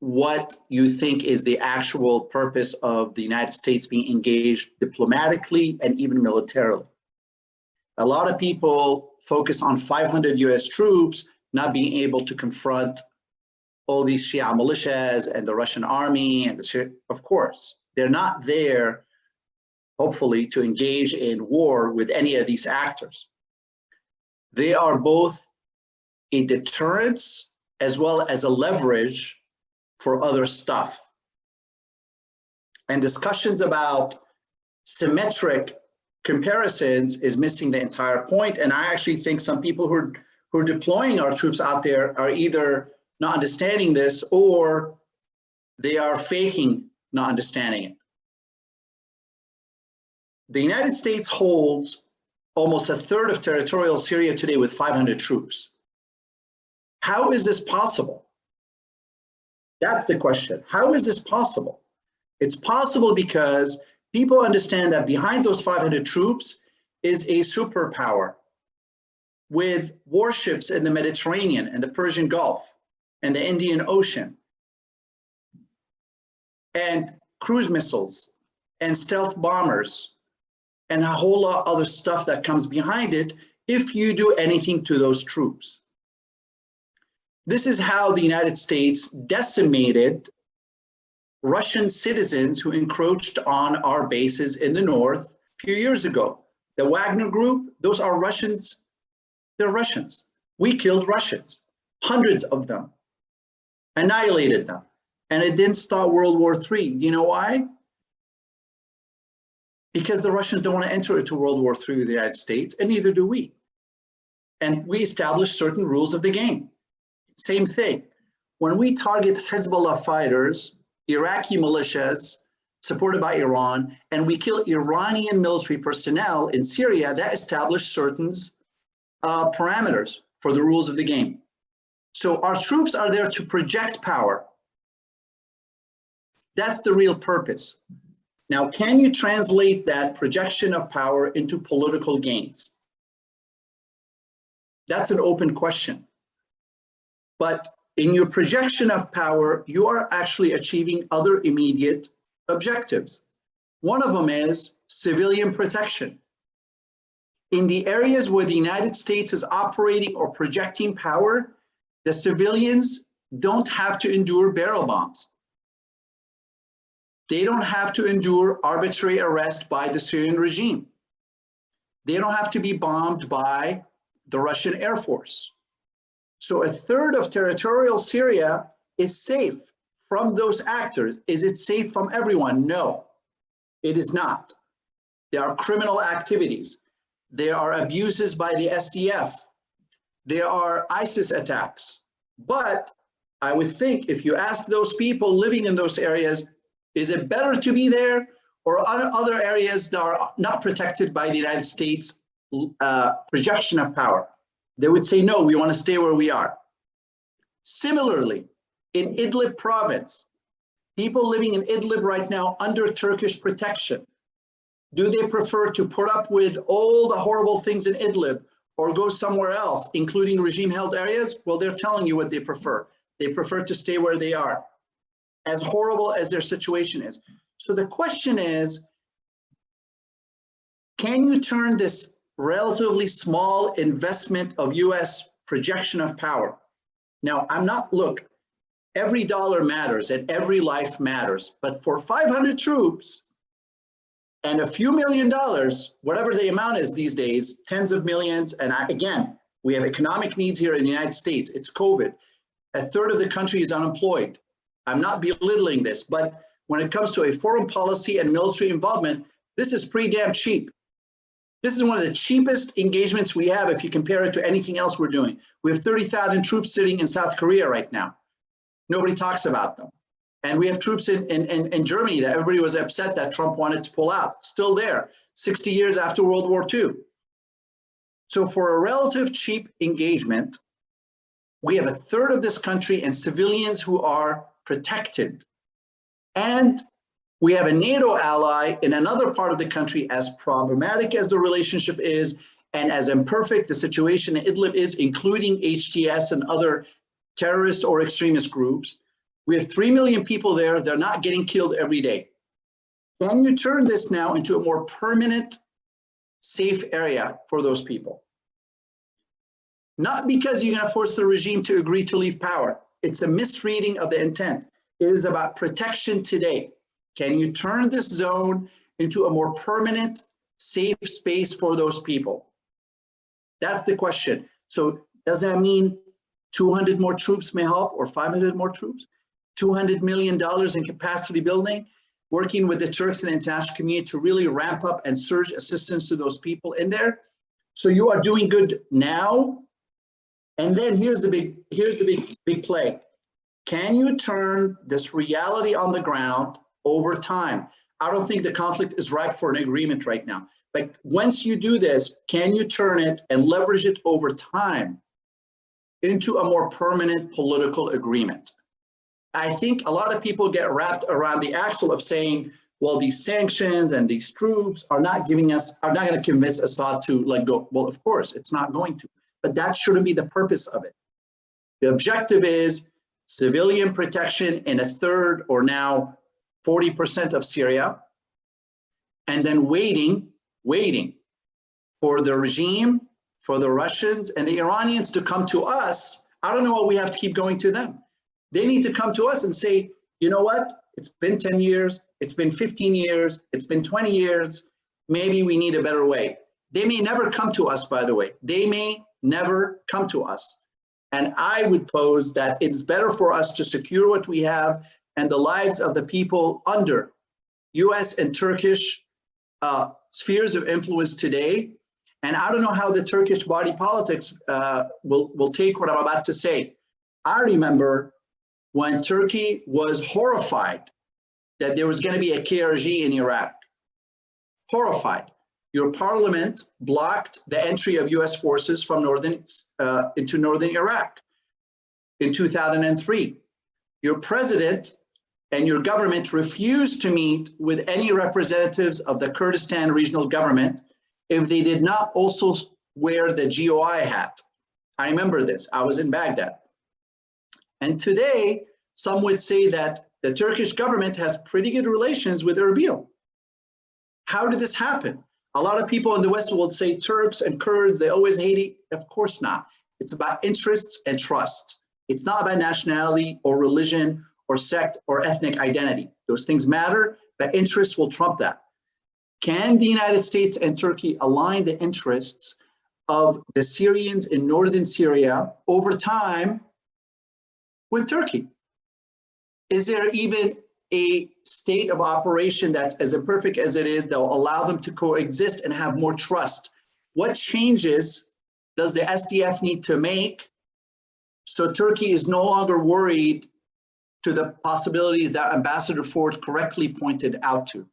what you think is the actual purpose of the United States being engaged diplomatically and even militarily. A lot of people focus on 500 US troops not being able to confront all these Shia militias and the Russian army and of course, they're not there, hopefully, to engage in war with any of these actors. They are both a deterrence as well as a leverage for other stuff. And discussions about symmetric comparisons is missing the entire point. And I actually think some people who are deploying our troops out there are either not understanding this or they are faking not understanding it. The United States holds almost a third of territorial Syria today with 500 troops. How is this possible? That's the question. How is this possible? It's possible because people understand that behind those 500 troops is a superpower with warships in the Mediterranean and the Persian Gulf and the Indian Ocean and cruise missiles and stealth bombers and a whole lot of other stuff that comes behind it if you do anything to those troops. This is how the United States decimated Russian citizens who encroached on our bases in the north a few years ago. The Wagner Group, those are Russians. They're Russians. We killed Russians, hundreds of them, annihilated them. And it didn't start World War III. You know why? Because the Russians don't want to enter into World War III with the United States, and neither do we. And we established certain rules of the game. Same thing. When we target Hezbollah fighters, Iraqi militias supported by Iran, and we kill Iranian military personnel in Syria, that established certain parameters for the rules of the game. So our troops are there to project power. That's the real purpose. Now, can you translate that projection of power into political gains? That's an open question. But in your projection of power, you are actually achieving other immediate objectives. One of them is civilian protection. In the areas where the United States is operating or projecting power, the civilians don't have to endure barrel bombs. They don't have to endure arbitrary arrest by the Syrian regime. They don't have to be bombed by the Russian Air Force. So a third of territorial Syria is safe from those actors. Is it safe from everyone? No, it is not. There are criminal activities. There are abuses by the SDF. There are ISIS attacks. But I would think if you ask those people living in those areas, is it better to be there or other areas that are not protected by the United States projection of power? They would say, no, we want to stay where we are. Similarly, in Idlib province, people living in Idlib right now under Turkish protection, do they prefer to put up with all the horrible things in Idlib or go somewhere else, including regime-held areas? Well, they're telling you what they prefer. They prefer to stay where they are, as horrible as their situation is. So the question is, can you turn this relatively small investment of US projection of power? Now, look, every dollar matters and every life matters, but for 500 troops, And a few $1,000,000, whatever the amount is these days, tens of millions. And again, we have economic needs here in the United States. It's COVID. A third of the country is unemployed. I'm not belittling this, but when it comes to a foreign policy and military involvement, this is pretty damn cheap. This is one of the cheapest engagements we have if you compare it to anything else we're doing. We have 30,000 troops sitting in South Korea right now. Nobody talks about them. And we have troops in Germany that everybody was upset that Trump wanted to pull out, still there, 60 years after World War II. So for a relative cheap engagement, we have a third of this country and civilians who are protected. And we have a NATO ally in another part of the country, as problematic as the relationship is, and as imperfect the situation in Idlib is, including HTS and other terrorist or extremist groups. We have 3 million people there. They're not getting killed every day. Can you turn this now into a more permanent, safe area for those people? Not because you're going to force the regime to agree to leave power. It's a misreading of the intent. It is about protection today. Can you turn this zone into a more permanent, safe space for those people? That's the question. So does that mean 200 more troops may help, or 500 more troops? $200 million in capacity building, working with the Turks and the international community to really ramp up and surge assistance to those people in there. So you are doing good now. And then here's the big play. Can you turn this reality on the ground over time? I don't think the conflict is ripe for an agreement right now. But once you do this, can you turn it and leverage it over time into a more permanent political agreement? I think a lot of people get wrapped around the axle of saying, well, these sanctions and these troops are not going to convince Assad to let go. Well, of course, it's not going to, but that shouldn't be the purpose of it. The objective is civilian protection in a third or now 40% of Syria, and then waiting for the regime, for the Russians and the Iranians to come to us. I don't know why we have to keep going to them. They need to come to us and say, you know what? It's been 10 years, it's been 15 years, it's been 20 years. Maybe we need a better way. They may never come to us, by the way. They may never come to us. And I would pose that it's better for us to secure what we have and the lives of the people under US and Turkish spheres of influence today. And I don't know how the Turkish body politics will take what I'm about to say. I remember when Turkey was horrified that there was going to be a KRG in Iraq. Horrified. Your parliament blocked the entry of US forces from into northern Iraq in 2003. Your president and your government refused to meet with any representatives of the Kurdistan regional government if they did not also wear the GOI hat. I remember this. I was in Baghdad. And today, some would say that the Turkish government has pretty good relations with Erbil. How did this happen? A lot of people in the West will say Turks and Kurds, they always hate it. Of course not. It's about interests and trust. It's not about nationality or religion or sect or ethnic identity. Those things matter, but interests will trump that. Can the United States and Turkey align the interests of the Syrians in northern Syria over time with Turkey? Is there even a state of operation that's as imperfect as it is that will allow them to coexist and have more trust? What changes does the SDF need to make so Turkey is no longer worried to the possibilities that Ambassador Ford correctly pointed out to?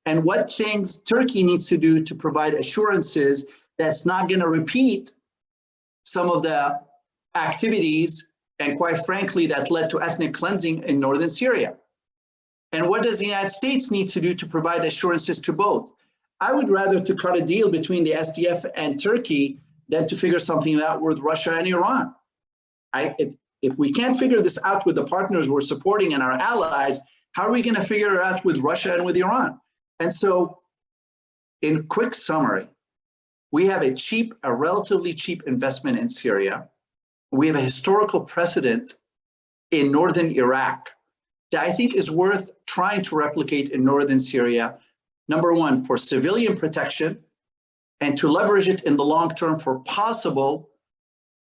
And what things Turkey needs to do to provide assurances that's not going to repeat some of the activities, and quite frankly, that led to ethnic cleansing in northern Syria? And what does the United States need to do to provide assurances to both? I would rather to cut a deal between the SDF and Turkey than to figure something out with Russia and Iran. If we can't figure this out with the partners we're supporting and our allies, how are we going to figure it out with Russia and with Iran? And so, in quick summary, we have a relatively cheap investment in Syria. We have a historical precedent in northern Iraq that I think is worth trying to replicate in northern Syria, number one, for civilian protection, and to leverage it in the long term for possible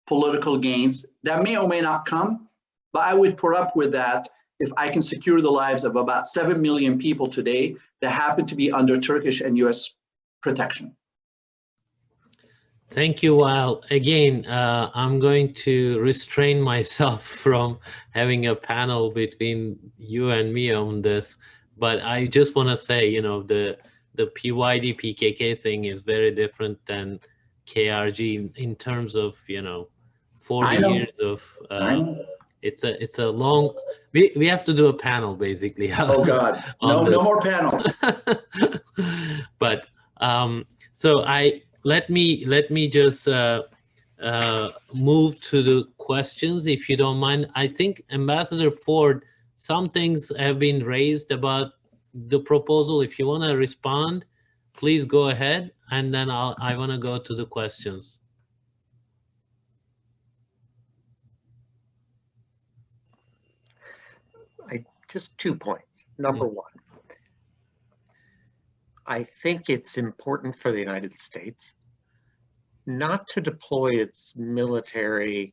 political gains that may or may not come, but I would put up with that if I can secure the lives of about 7 million people today that happen to be under Turkish and US protection. Thank you, Wael. Again, I'm going to restrain myself from having a panel between you and me on this, but I just want to say, you know, the PYD PKK thing is very different than KRG in terms of, you know, 40 years of it's a long, we have to do a panel basically. Oh God, no more panel. But so let me just move to the questions, if you don't mind. I think Ambassador Ford, some things have been raised about the proposal. If you want to respond, please go ahead, and then I want to go to the questions. Just 2 points. Number one, I think it's important for the United States not to deploy its military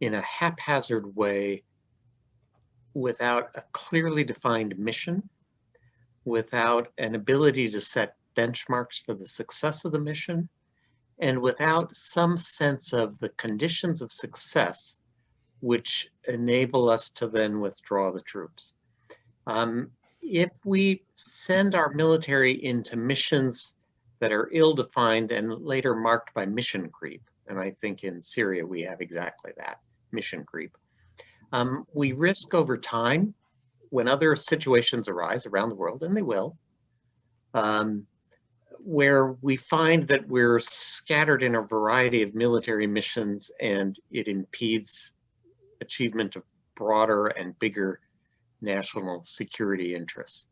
in a haphazard way without a clearly defined mission, without an ability to set benchmarks for the success of the mission, and without some sense of the conditions of success which enable us to then withdraw the troops. If we send our military into missions that are ill-defined and later marked by mission creep, and I think in Syria we have exactly that, mission creep, we risk over time, when other situations arise around the world, and they will, where we find that we're scattered in a variety of military missions and it impedes achievement of broader and bigger national security interests.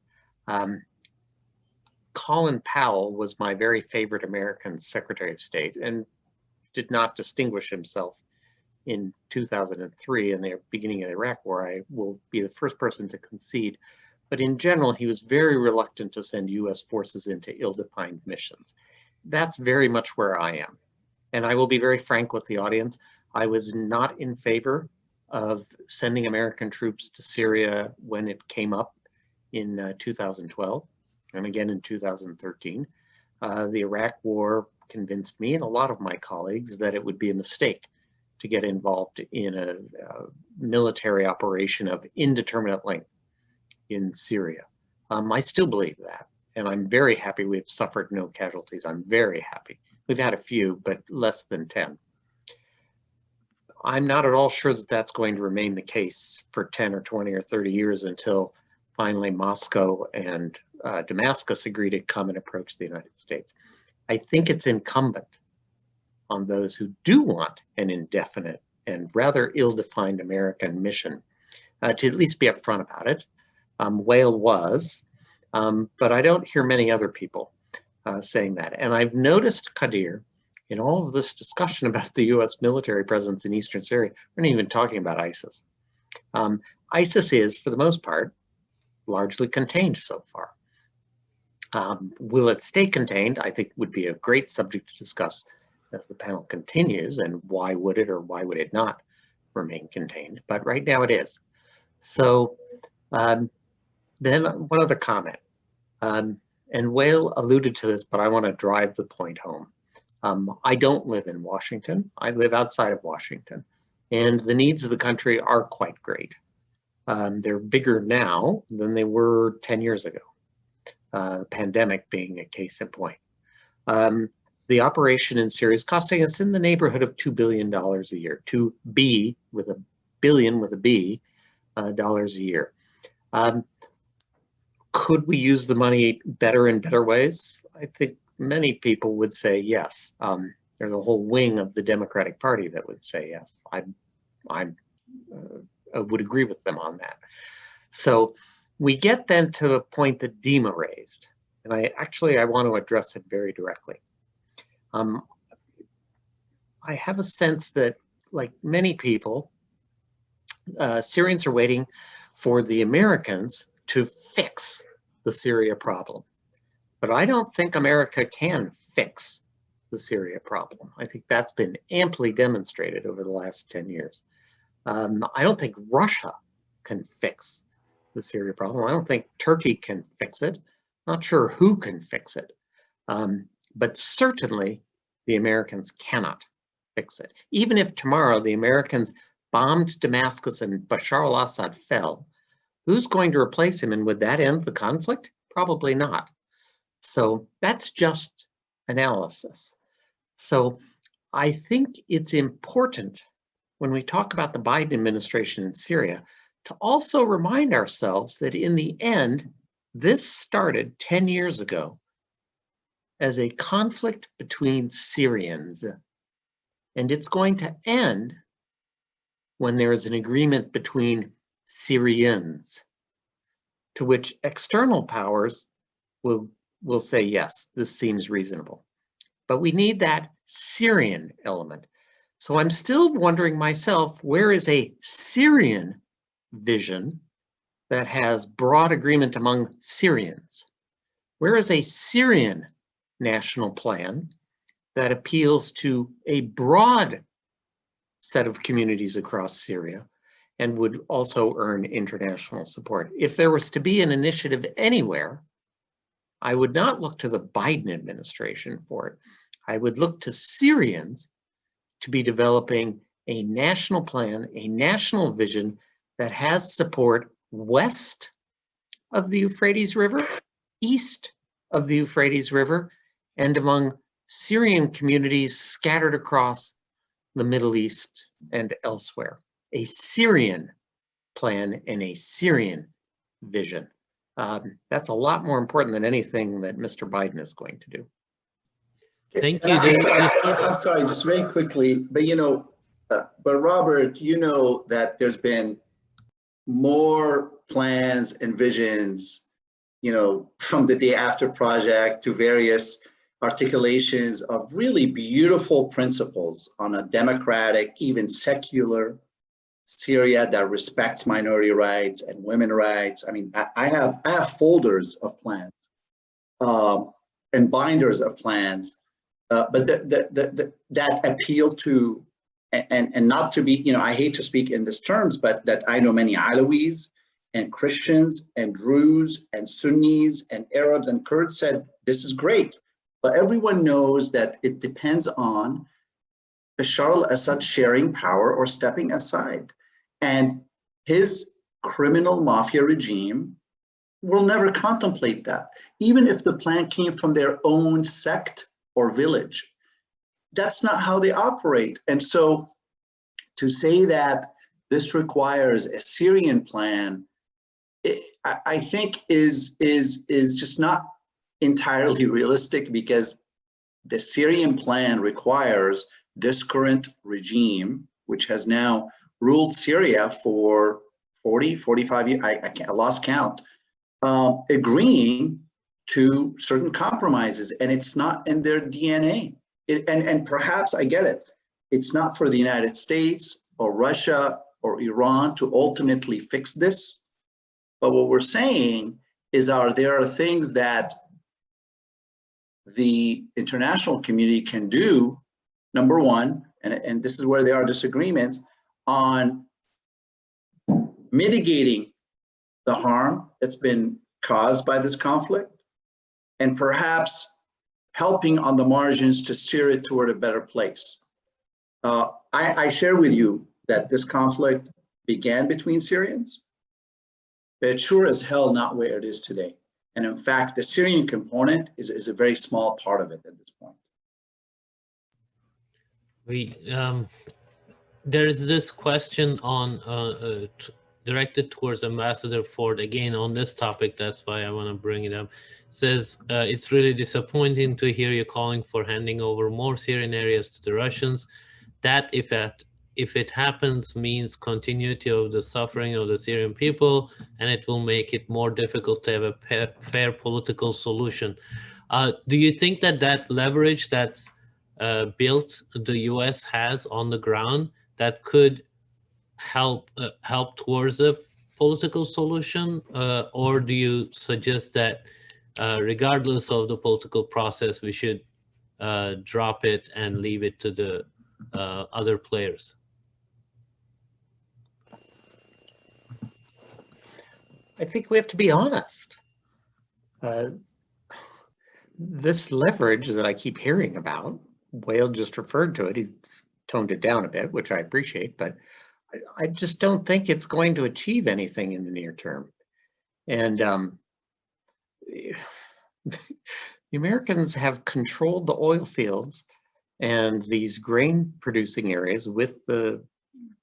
Colin Powell was my very favorite American Secretary of State and did not distinguish himself in 2003 in the beginning of the Iraq War. I will be the first person to concede. But in general, he was very reluctant to send US forces into ill-defined missions. That's very much where I am. And I will be very frank with the audience. I was not in favor of sending American troops to Syria when it came up in 2012 and again in 2013. The Iraq War convinced me and a lot of my colleagues that it would be a mistake to get involved in a military operation of indeterminate length in Syria. I still believe that, and I'm very happy we've suffered no casualties. I'm very happy. We've had a few, but less than 10. I'm not at all sure that that's going to remain the case for 10 or 20 or 30 years until finally Moscow and Damascus agree to come and approach the United States. I think it's incumbent on those who do want an indefinite and rather ill-defined American mission to at least be upfront about it. Wael was, but I don't hear many other people saying that. And I've noticed, Kadir, in all of this discussion about the US military presence in Eastern Syria, we're not even talking about ISIS. ISIS is, for the most part, largely contained so far. Will it stay contained? I think would be a great subject to discuss as the panel continues, and why would it or why would it not remain contained? But right now it is. So then one other comment, and Wael alluded to this, but I want to drive the point home. I don't live in Washington. I live outside of Washington, and the needs of the country are quite great. They're bigger now than they were 10 years ago, the pandemic being a case in point. The operation in Syria is costing us in the neighborhood of $2 billion a year, $2B with a billion with a B dollars a year. Could we use the money better in better ways? I think many people would say yes. There's a whole wing of the Democratic Party that would say yes. I would agree with them on that. So we get then to the point that Dima raised, and I want to address it very directly. I have a sense that, like many people, Syrians are waiting for the Americans to fix the Syria problem. But I don't think America can fix the Syria problem. I think that's been amply demonstrated over the last 10 years. I don't think Russia can fix the Syria problem. I don't think Turkey can fix it. Not sure who can fix it. But certainly the Americans cannot fix it. Even if tomorrow the Americans bombed Damascus and Bashar al-Assad fell, who's going to replace him? And would that end the conflict? Probably not. So that's just analysis. So I think it's important when we talk about the Biden administration in Syria to also remind ourselves that in the end, this started 10 years ago as a conflict between Syrians. And it's going to end when there is an agreement between Syrians, to which external powers will say, yes, this seems reasonable. But we need that Syrian element. So I'm still wondering myself, where is a Syrian vision that has broad agreement among Syrians? Where is a Syrian national plan that appeals to a broad set of communities across Syria and would also earn international support? If there was to be an initiative anywhere, I would not look to the Biden administration for it. I would look to Syrians to be developing a national plan, a national vision that has support west of the Euphrates River, east of the Euphrates River, and among Syrian communities scattered across the Middle East and elsewhere. A Syrian plan and a Syrian vision. That's a lot more important than anything that Mr. Biden is going to do. Thank you, I'm sorry, just very quickly, but but Robert, you know that there's been more plans and visions, from the Day After Project to various articulations of really beautiful principles on a democratic, even secular Syria that respects minority rights and women rights. I mean, I have folders of plans and binders of plans, but that appeal to and not to be, I hate to speak in these terms, but that I know many Alawis and Christians and Druze and Sunnis and Arabs and Kurds said, this is great. But everyone knows that it depends on Bashar al-Assad sharing power or stepping aside. And his criminal mafia regime will never contemplate that, even if the plan came from their own sect or village. That's not how they operate. And so to say that this requires a Syrian plan, I think is just not entirely realistic, because the Syrian plan requires this current regime, which has now ruled Syria for 40, 45 years, I lost count, agreeing to certain compromises, and it's not in their DNA. And perhaps, I get it, it's not for the United States or Russia or Iran to ultimately fix this. But what we're saying is there are things that the international community can do, number one, and this is where there are disagreements, on mitigating the harm that's been caused by this conflict, and perhaps helping on the margins to steer it toward a better place. I share with you that this conflict began between Syrians, but it's sure as hell not where it is today. And in fact, the Syrian component is a very small part of it at this point. There is this question on directed towards Ambassador Ford, again on this topic, that's why I want to bring it up. It says, it's really disappointing to hear you calling for handing over more Syrian areas to the Russians. That, if it happens, means continuity of the suffering of the Syrian people, and it will make it more difficult to have a fair political solution. Do you think that leverage that's built the U.S. has on the ground that could help towards a political solution, or do you suggest that regardless of the political process, we should drop it and leave it to the other players? I think we have to be honest. This leverage that I keep hearing about, Whale just referred to it. He toned it down a bit, which I appreciate, but I just don't think it's going to achieve anything in the near term. And the Americans have controlled the oil fields and these grain producing areas with the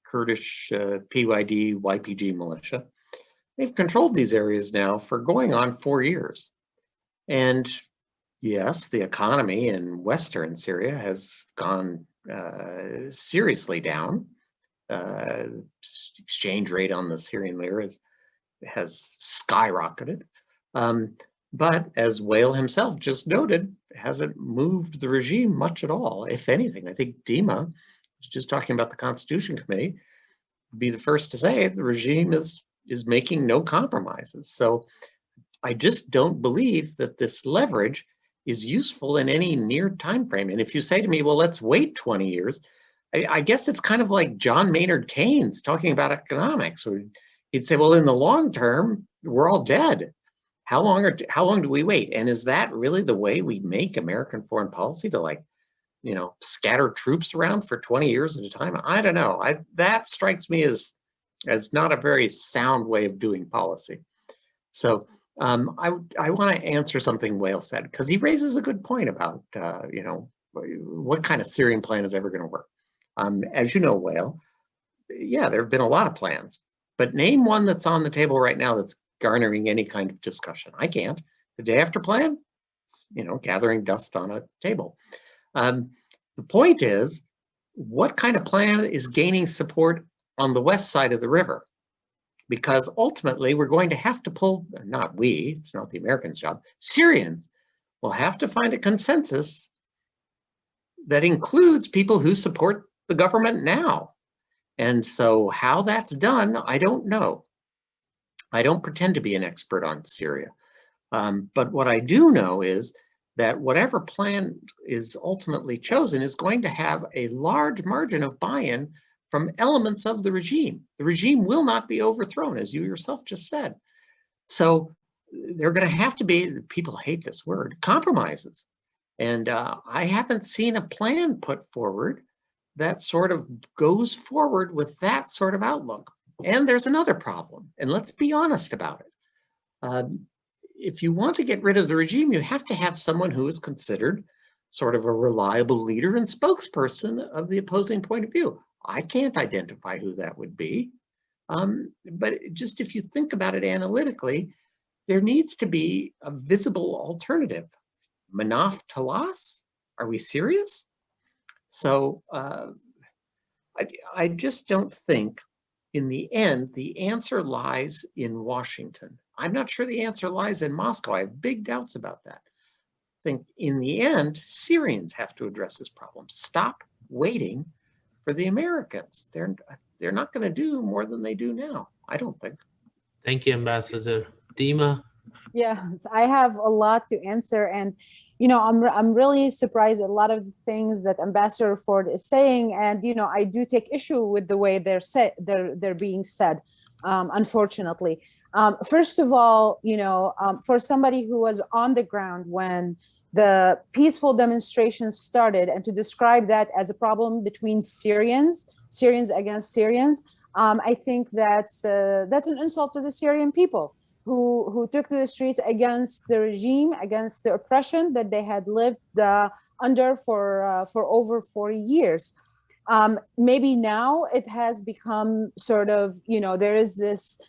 Kurdish PYD, YPG militia. They've controlled these areas now for going on 4 years. And yes, the economy in Western Syria has gone seriously down. Exchange rate on the Syrian lira has skyrocketed. But as Whale himself just noted, hasn't moved the regime much at all. If anything, I think Dima was just talking about the Constitution Committee, would be the first to say the regime is making no compromises. So I just don't believe that this leverage is useful in any near time frame. And if you say to me, well, let's wait 20 years, I guess it's kind of like John Maynard Keynes talking about economics, where he'd say, well, in the long term, we're all dead. How long do we wait? And is that really the way we make American foreign policy, to, like, you know, scatter troops around for 20 years at a time? I don't know. That strikes me as not a very sound way of doing policy. So I want to answer something Whale said, because he raises a good point about, you know, what kind of Syrian plan is ever going to work. As you know, Whale, yeah, there have been a lot of plans, but name one that's on the table right now that's garnering any kind of discussion. I can't. The day after plan, you know, gathering dust on a table. The point is, what kind of plan is gaining support on the west side of the river? Because ultimately we're going to have to pull, not we, it's not the Americans' job, Syrians will have to find a consensus that includes people who support the government now. And so how that's done, I don't know. I don't pretend to be an expert on Syria. But what I do know is that whatever plan is ultimately chosen is going to have a large margin of buy-in from elements of the regime. The regime will not be overthrown, as you yourself just said. So there are going to have to be, people hate this word, compromises. And I haven't seen a plan put forward that sort of goes forward with that sort of outlook. And there's another problem, and let's be honest about it. If you want to get rid of the regime, you have to have someone who is considered sort of a reliable leader and spokesperson of the opposing point of view. I can't identify who that would be. But just if you think about it analytically, there needs to be a visible alternative. Manaf Talas? Are we serious? So I just don't think, in the end, the answer lies in Washington. I'm not sure the answer lies in Moscow. I have big doubts about that. I think in the end, Syrians have to address this problem. Stop waiting for the Americans. They're not going to do more than they do now, I don't think. Thank you, Ambassador. Dima? Yeah, I have a lot to answer, and you know, I'm really surprised at a lot of things that Ambassador Ford is saying, and you know, I do take issue with the way they're being said, unfortunately. First of all, you know, for somebody who was on the ground when the peaceful demonstrations started, and to describe that as a problem between Syrians against Syrians, I think that's an insult to the Syrian people, who took to the streets against the regime, against the oppression that they had lived under for over 40 years. Maybe now it has become sort of, you know, there is this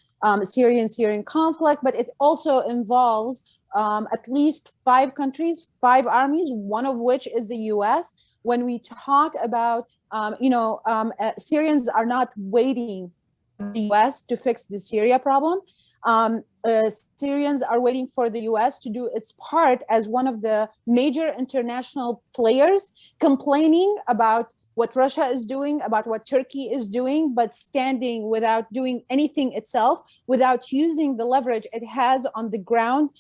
Syrian conflict, but it also involves at least 5 countries, 5 armies, one of which is the US. When we talk about, Syrians are not waiting for the US to fix the Syria problem. Syrians are waiting for the US to do its part as one of the major international players, complaining about what Russia is doing, about what Turkey is doing, but standing without doing anything itself, without using the leverage it has on the ground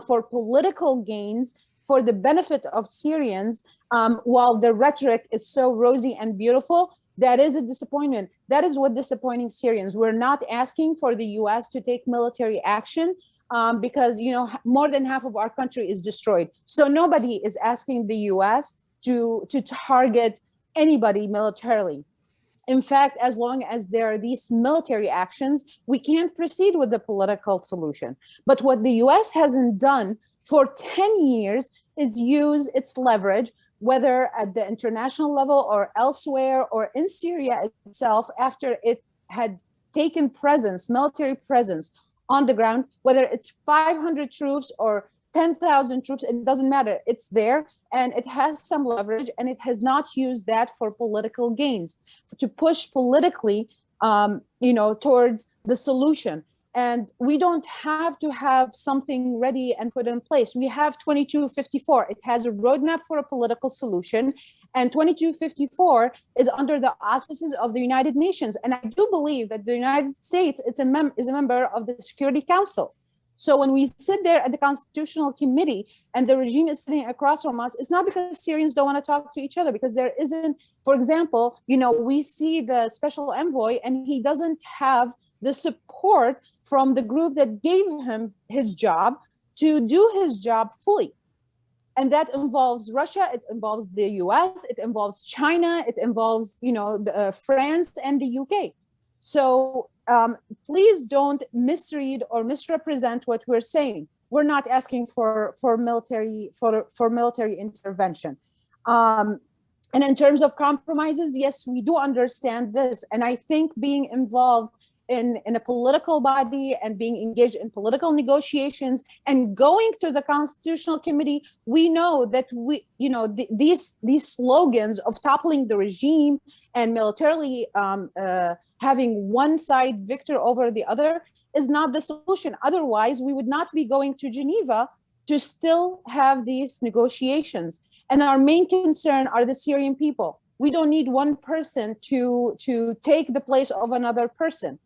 for political gains, for the benefit of Syrians, while the rhetoric is so rosy and beautiful. That is a disappointment. That is what disappointing Syrians. We're not asking for the US to take military action because, you know, more than half of our country is destroyed. So nobody is asking the US to target anybody militarily. In fact, as long as there are these military actions, we can't proceed with the political solution. But what the US hasn't done for 10 years is use its leverage, whether at the international level or elsewhere or in Syria itself, after it had taken presence, military presence on the ground, whether it's 500 troops or 10,000 troops, it doesn't matter. It's there and it has some leverage, and it has not used that for political gains, to push politically, you know, towards the solution. And we don't have to have something ready and put in place. We have 2254. It has a roadmap for a political solution. And 2254 is under the auspices of the United Nations. And I do believe that the United States is a member of the Security Council. So when we sit there at the Constitutional Committee and the regime is sitting across from us, it's not because Syrians don't want to talk to each other, because there isn't, for example, you know, we see the special envoy and he doesn't have the support from the group that gave him his job to do his job fully. And that involves Russia, it involves the US, it involves China, it involves, you know, France and the UK. So please don't misread or misrepresent what we're saying. We're not asking for military intervention. And in terms of compromises, yes, we do understand this. And I think being involved in a political body and being engaged in political negotiations and going to the Constitutional Committee, we know that these slogans of toppling the regime and militarily having one side victor over the other is not the solution. Otherwise, we would not be going to Geneva to still have these negotiations. And our main concern are the Syrian people. We don't need one person to take the place of another person.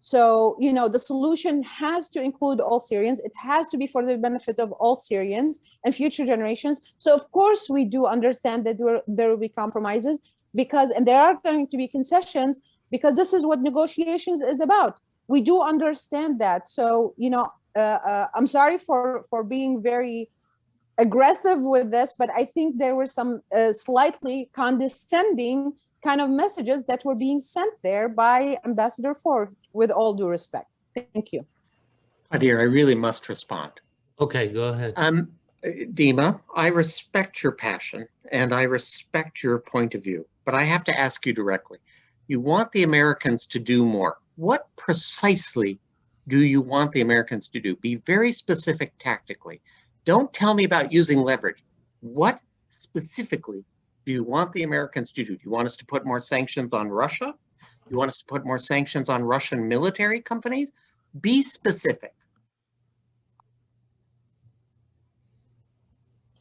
So, you know, the solution has to include all Syrians. It has to be for the benefit of all Syrians and future generations. So, of course, we do understand that there will be compromises and there are going to be concessions, because this is what negotiations is about. We do understand that. So, you know, I'm sorry for being very aggressive with this, but I think there were some slightly condescending kind of messages that were being sent there by Ambassador Ford, with all due respect. Thank you. Qadir, I really must respond. Okay, go ahead. Dima, I respect your passion and I respect your point of view, but I have to ask you directly. You want the Americans to do more. What precisely do you want the Americans to do? Be very specific tactically. Don't tell me about using leverage. What specifically do you want the Americans to do? Do you want us to put more sanctions on Russia? Do you want us to put more sanctions on Russian military companies? Be specific.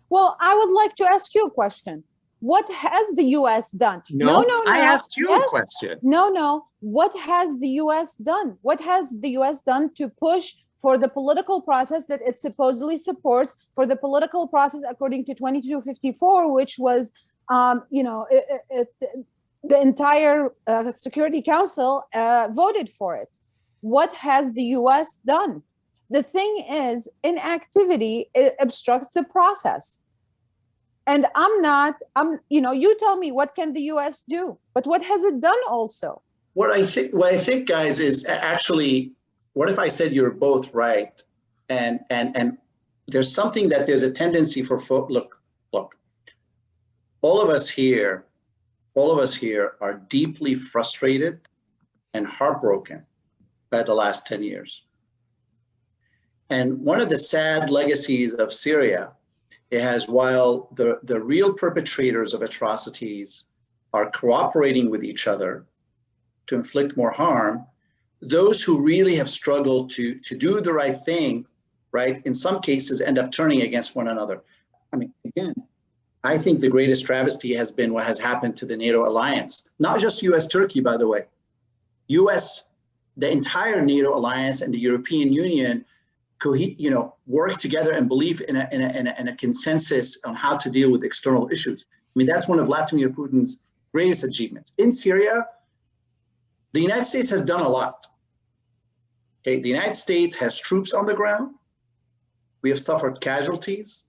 Well, I would like to ask you a question. What has the U.S. done? No. I asked you a question. No. What has the U.S. done? What has the U.S. done to push for the political process that it supposedly supports, for the political process according to 2254, which was, the entire Security Council voted for it? What has the U.S. done? The thing is, inactivity obstructs the process. And you tell me, what can the U.S. do? But what has it done also? What I think, guys, is actually, what if I said you're both right? And there's something that there's a tendency for look, all of us here are deeply frustrated and heartbroken by the last 10 years. And one of the sad legacies of Syria, it has, while the real perpetrators of atrocities are cooperating with each other to inflict more harm, those who really have struggled to do the right thing, right, in some cases end up turning against one another. I mean, again, I think the greatest travesty has been what has happened to the NATO alliance, not just US-Turkey, by the way. The entire NATO alliance and the European Union work together and believe in a consensus on how to deal with external issues. I mean, that's one of Vladimir Putin's greatest achievements. In Syria, the United States has done a lot. Okay, the United States has troops on the ground. We have suffered casualties.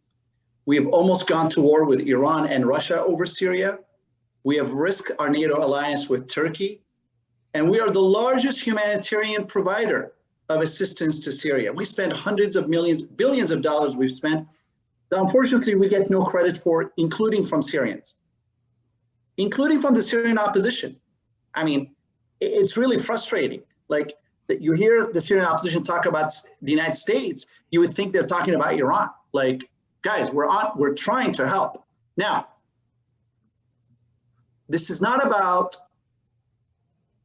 We have almost gone to war with Iran and Russia over Syria. We have risked our NATO alliance with Turkey. And we are the largest humanitarian provider of assistance to Syria. We spend hundreds of millions, billions of dollars we've spent. Unfortunately, we get no credit for, including from Syrians, including from the Syrian opposition. I mean, it's really frustrating. Like, you hear the Syrian opposition talk about the United States, you would think they're talking about Iran. Like, guys, we're trying to help. Now, this is not about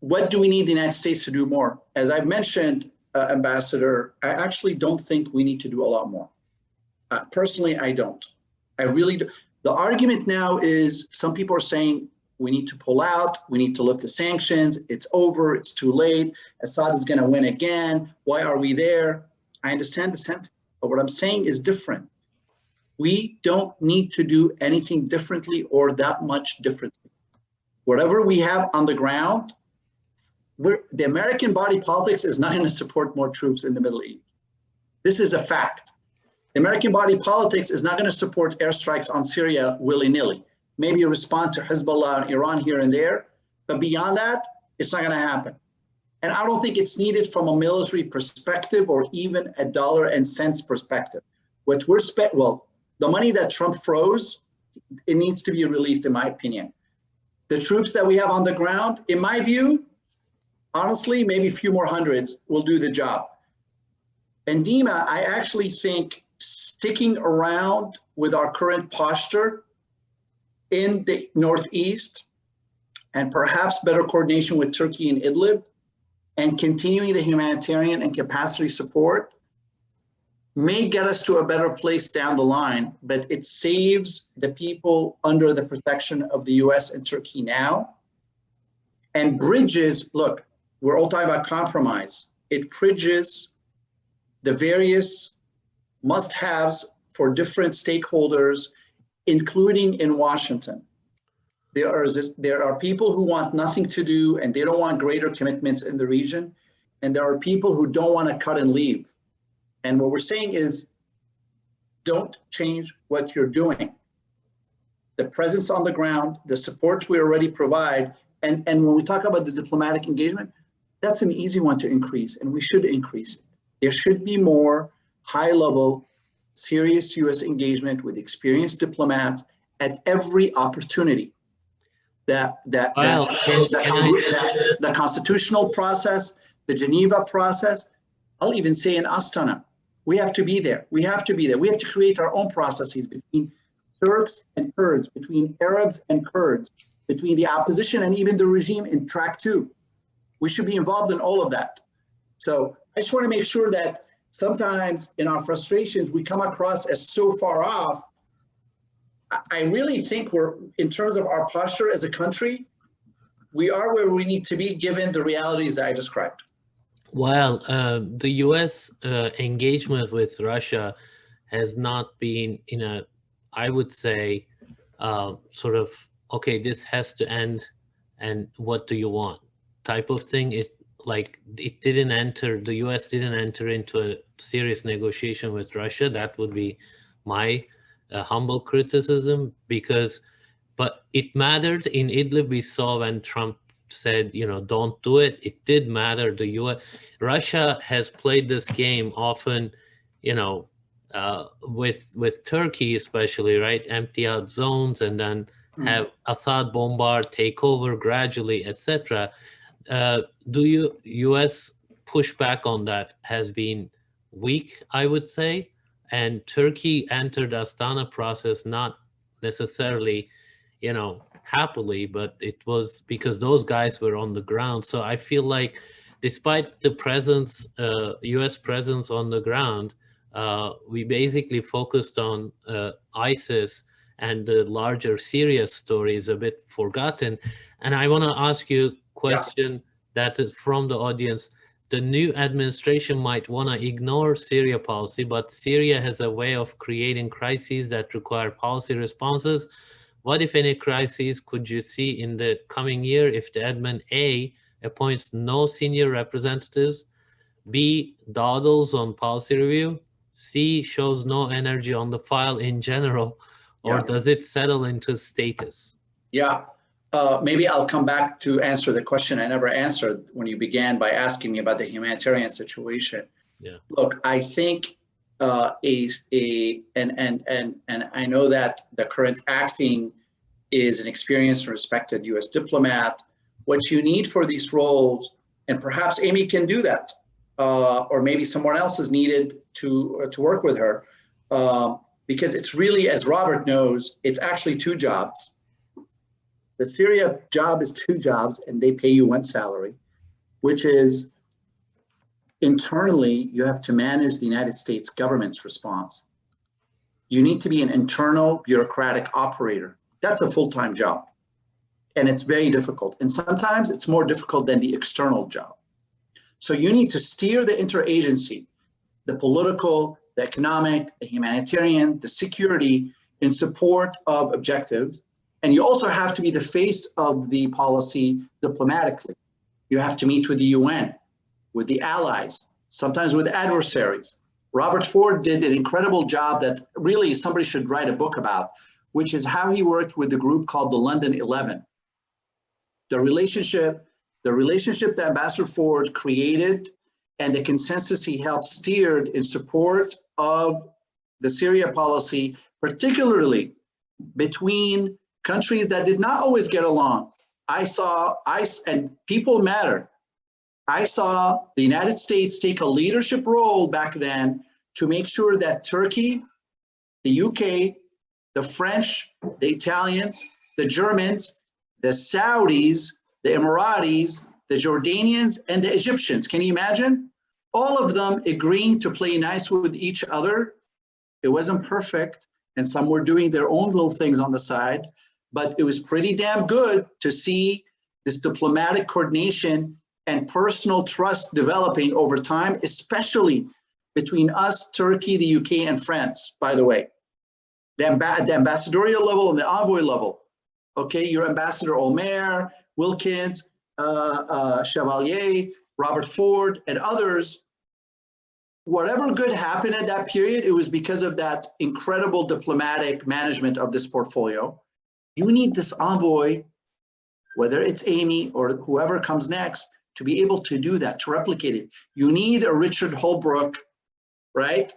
what do we need the United States to do more. As I've mentioned, Ambassador, I actually don't think we need to do a lot more. Personally, I don't. I really do. The argument now is some people are saying we need to pull out, we need to lift the sanctions, it's over, it's too late, Assad is going to win again, why are we there? I understand the sentiment, but what I'm saying is different. We don't need to do anything differently or that much differently. Whatever we have on the ground, the American body politics is not going to support more troops in the Middle East. This is a fact. The American body politics is not going to support airstrikes on Syria willy-nilly. Maybe respond to Hezbollah and Iran here and there, but beyond that, it's not going to happen. And I don't think it's needed from a military perspective or even a dollar and cents perspective. What we're the money that Trump froze, it needs to be released, in my opinion. The troops that we have on the ground, in my view, honestly, maybe a few more hundreds will do the job. And Dima, I actually think sticking around with our current posture in the Northeast and perhaps better coordination with Turkey and Idlib and continuing the humanitarian and capacity support may get us to a better place down the line, but it saves the people under the protection of the US and Turkey now. And bridges, look, we're all talking about compromise. It bridges the various must-haves for different stakeholders, including in Washington. There are people who want nothing to do and they don't want greater commitments in the region. And there are people who don't want to cut and leave. And what we're saying is, don't change what you're doing. The presence on the ground, the support we already provide, and when we talk about the diplomatic engagement, that's an easy one to increase, and we should increase it. There should be more high-level, serious U.S. engagement with experienced diplomats at every opportunity. The constitutional process, the Geneva process, I'll even say in Astana, we have to be there. We have to be there. We have to create our own processes between Turks and Kurds, between Arabs and Kurds, between the opposition and even the regime in track 2. We should be involved in all of that. So I just want to make sure that sometimes in our frustrations, we come across as so far off. I really think we're, in terms of our posture as a country, we are where we need to be given the realities that I described. Well, the U.S. Engagement with Russia has not been in a, I would say, sort of, okay, this has to end, and what do you want type of thing. It didn't enter, the U.S. didn't enter into a serious negotiation with Russia. That would be my humble criticism, but it mattered in Idlib. We saw when Trump said, don't do it. It did matter. Russia has played this game often, with Turkey especially, right? Empty out zones and then have Assad bombard, take over gradually, etc. U.S. pushback on that has been weak, I would say, and Turkey entered the Astana process not necessarily, happily, but it was because those guys were on the ground. So I feel like despite the presence, U.S. presence on the ground, we basically focused on ISIS, and the larger Syria story is a bit forgotten. And I want to ask you a question that is from the audience. the new administration might want to ignore Syria policy, but Syria has a way of creating crises that require policy responses. What, if any, crises could you see in the coming year if the admin A appoints no senior representatives, B dawdles on policy review, C shows no energy on the file in general, or does it settle into status? Yeah, maybe I'll come back to answer the question I never answered when you began by asking me about the humanitarian situation. Yeah. Look, I think and I know that the current acting is an experienced and respected U.S. diplomat. What you need for these roles, and perhaps Amy can do that, or maybe someone else is needed to work with her, because it's really, as Robert knows, it's actually two jobs. The Syria job is two jobs, and they pay you one salary, which is internally, you have to manage the United States government's response. You need to be an internal bureaucratic operator. That's a full-time job, and it's very difficult. And sometimes it's more difficult than the external job. So you need to steer the interagency, the political, the economic, the humanitarian, the security, in support of objectives. And you also have to be the face of the policy diplomatically. You have to meet with the UN, with the allies, sometimes with adversaries. Robert Ford did an incredible job that really somebody should write a book about, which is how he worked with the group called the London 11. The relationship that Ambassador Ford created and the consensus he helped steered in support of the Syria policy, particularly between countries that did not always get along. And people matter. I saw the United States take a leadership role back then to make sure that Turkey, the UK, the French, the Italians, the Germans, the Saudis, the Emiratis, the Jordanians, and the Egyptians. Can you imagine? All of them agreeing to play nice with each other. It wasn't perfect, and some were doing their own little things on the side, but it was pretty damn good to see this diplomatic coordination and personal trust developing over time, especially between us, Turkey, the UK, and France, by the way. The ambassadorial level and the envoy level. Okay, your ambassador Omer, Wilkins, Chevalier, Robert Ford, and others, whatever good happened at that period, it was because of that incredible diplomatic management of this portfolio. You need this envoy, whether it's Amy or whoever comes next, to be able to do that, to replicate it. You need a Richard Holbrooke, right,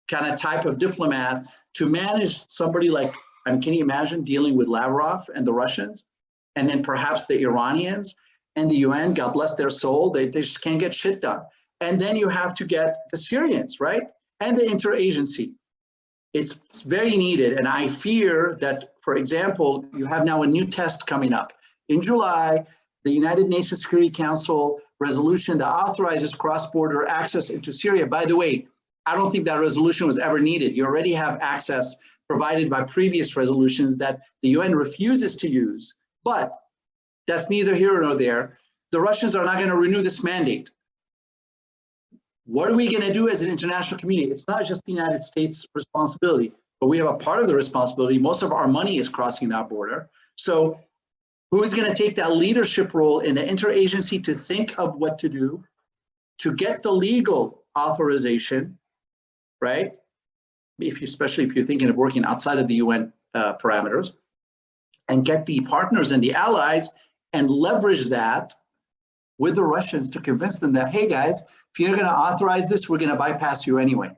kind of type of diplomat to manage somebody like, I mean, can you imagine dealing with Lavrov and the Russians, and then perhaps the Iranians and the UN, God bless their soul, they just can't get shit done. And then you have to get the Syrians, right? And the interagency. It's very needed. And I fear that, for example, you have now a new test coming up. In July, the United Nations Security Council resolution that authorizes cross-border access into Syria. By the way, I don't think that resolution was ever needed. You already have access provided by previous resolutions that the UN refuses to use. But that's neither here nor there. The Russians are not going to renew this mandate. What are we going to do as an international community? It's not just the United States' responsibility, but we have a part of the responsibility. Most of our money is crossing that border. So who is going to take that leadership role in the interagency to think of what to do, to get the legal authorization, right? Especially if you're thinking of working outside of the UN parameters, and get the partners and the allies and leverage that with the Russians to convince them that, hey guys, if you're going to authorize this, we're going to bypass you anyway,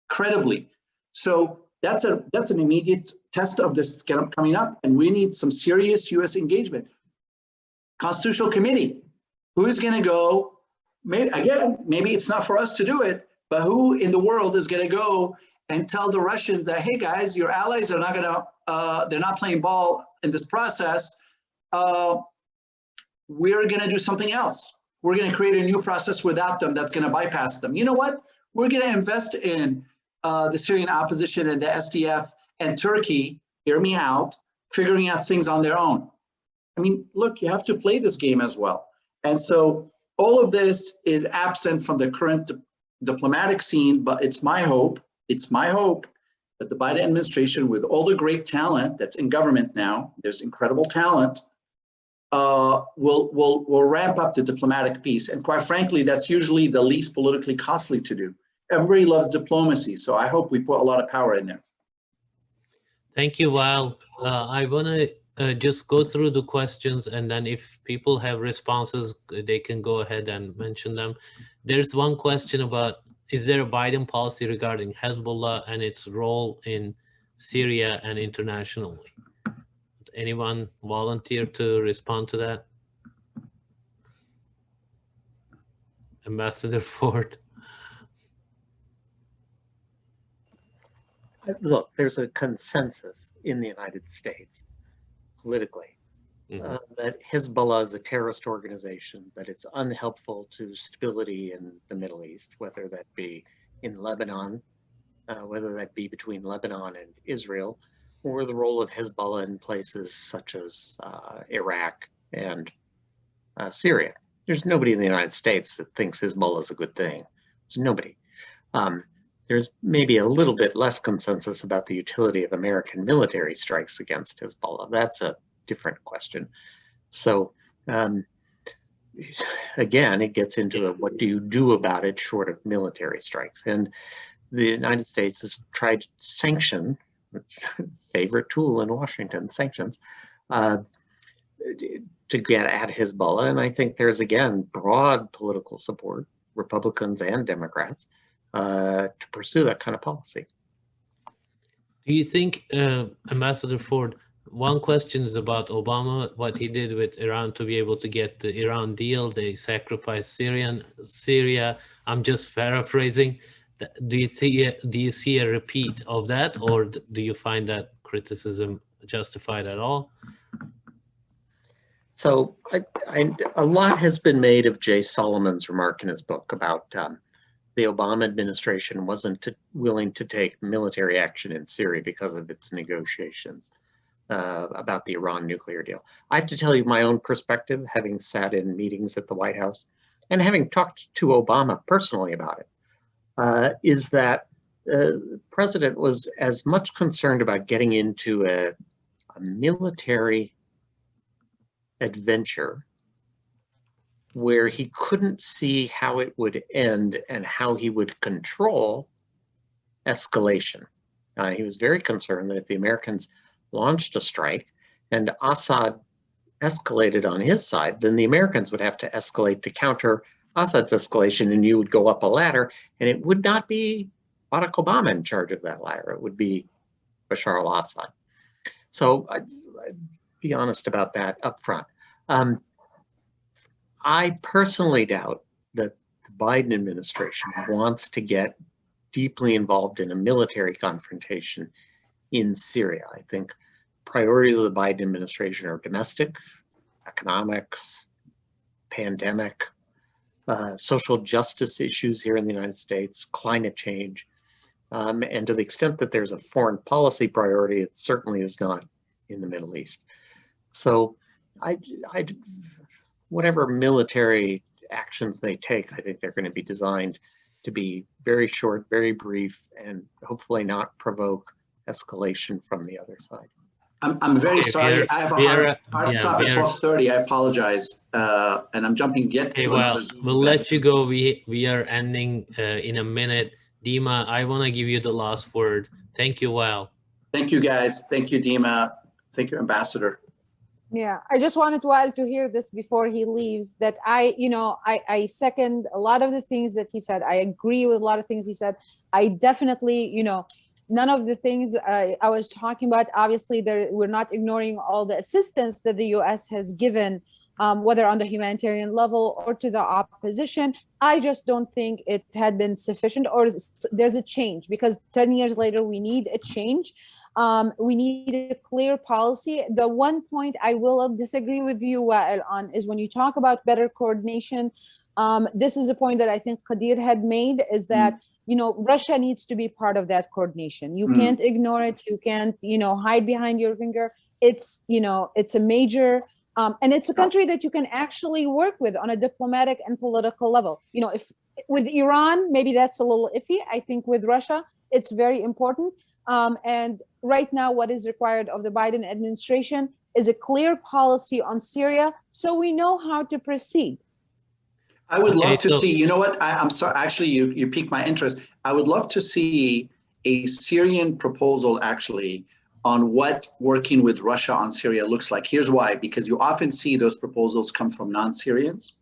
credibly. So that's an immediate test of this coming up, and we need some serious U.S. engagement. Constitutional Committee, who's going to go? Maybe it's not for us to do it, but who in the world is going to go and tell the Russians that, hey guys, your allies are not going to, they're not playing ball in this process. We're going to do something else. We're going to create a new process without them that's going to bypass them. You know what? We're going to invest in the Syrian opposition and the SDF and Turkey, hear me out, figuring out things on their own. I mean, look, you have to play this game as well. And so all of this is absent from the current diplomatic scene, but it's my hope that the Biden administration, with all the great talent that's in government now, there's incredible talent, will ramp up the diplomatic piece. And quite frankly, that's usually the least politically costly to do. Everybody loves diplomacy, so I hope we put a lot of power in there. Thank you, Wael. I want to just go through the questions, and then if people have responses, they can go ahead and mention them. There's one question about, is there a Biden policy regarding Hezbollah and its role in Syria and internationally? Anyone volunteer to respond to that? Ambassador Ford. Look, there's a consensus in the United States politically that Hezbollah is a terrorist organization, that it's unhelpful to stability in the Middle East, whether that be in Lebanon, whether that be between Lebanon and Israel, or the role of Hezbollah in places such as Iraq and Syria. There's nobody in the United States that thinks Hezbollah is a good thing. There's nobody. There's maybe a little bit less consensus about the utility of American military strikes against Hezbollah. That's a different question. So again, it gets into what do you do about it short of military strikes? And the United States has tried to sanction, its favorite tool in Washington, sanctions, to get at Hezbollah. And I think there's, again, broad political support, Republicans and Democrats, to pursue that kind of policy. Do you think, Ambassador Ford, one question is about Obama, what he did with Iran to be able to get the Iran deal. They sacrificed Syria. I'm just paraphrasing. Do you see a repeat of that, or do you find that criticism justified at all? So a lot has been made of Jay Solomon's remark in his book about the Obama administration wasn't willing to take military action in Syria because of its negotiations about the Iran nuclear deal. I have to tell you my own perspective, having sat in meetings at the White House and having talked to Obama personally about it, is that the president was as much concerned about getting into a military adventure where he couldn't see how it would end and how he would control escalation. He was very concerned that if the Americans launched a strike and Assad escalated on his side, then the Americans would have to escalate to counter Assad's escalation, and you would go up a ladder, and it would not be Barack Obama in charge of that ladder. It would be Bashar al-Assad. So I'd be honest about that up front. I personally doubt that the Biden administration wants to get deeply involved in a military confrontation in Syria. I think priorities of the Biden administration are domestic, economics, pandemic, social justice issues here in the United States, climate change, and to the extent that there's a foreign policy priority, it certainly is not in the Middle East. So whatever military actions they take, I think they're going to be designed to be very short, very brief, and hopefully not provoke escalation from the other side. I'm very sorry. I have a hard stop at 12:30. I apologize, and I'm jumping yet to another Zoom we'll let you go. We are ending in a minute. Dima, I want to give you the last word. Thank you, Wael. Thank you, guys. Thank you, Dima. Thank you, Ambassador. Yeah, I just wanted Wael to hear this before he leaves, that I second a lot of the things that he said. I agree with a lot of things he said. I definitely, none of the things I was talking about, obviously we're not ignoring all the assistance that the US has given, whether on the humanitarian level or to the opposition. I just don't think it had been sufficient, or there's a change, because 10 years later, we need a change. We need a clear policy. The one point I will disagree with you, Wael, on is when you talk about better coordination. This is a point that I think Qadir had made, is that Russia needs to be part of that coordination. You can't ignore it. You can't hide behind your finger. It's a major And it's a country that you can actually work with on a diplomatic and political level. You know, if with Iran, maybe that's a little iffy. I think with Russia, it's very important. And right now, what is required of the Biden administration is a clear policy on Syria, so we know how to proceed. I would love to see, you know what, I'm sorry, actually, you piqued my interest. I would love to see a Syrian proposal actually on what working with Russia on Syria looks like. Here's why, because you often see those proposals come from non-Syrians,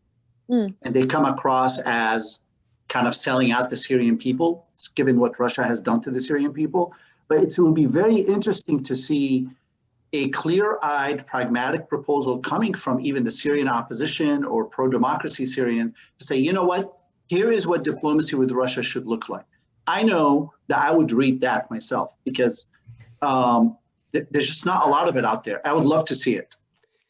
and they come across as kind of selling out the Syrian people, given what Russia has done to the Syrian people. But it will be very interesting to see a clear-eyed, pragmatic proposal coming from even the Syrian opposition or pro-democracy Syrians to say, you know what, here is what diplomacy with Russia should look like. I know that I would read that myself because there's just not a lot of it out there. I would love to see it.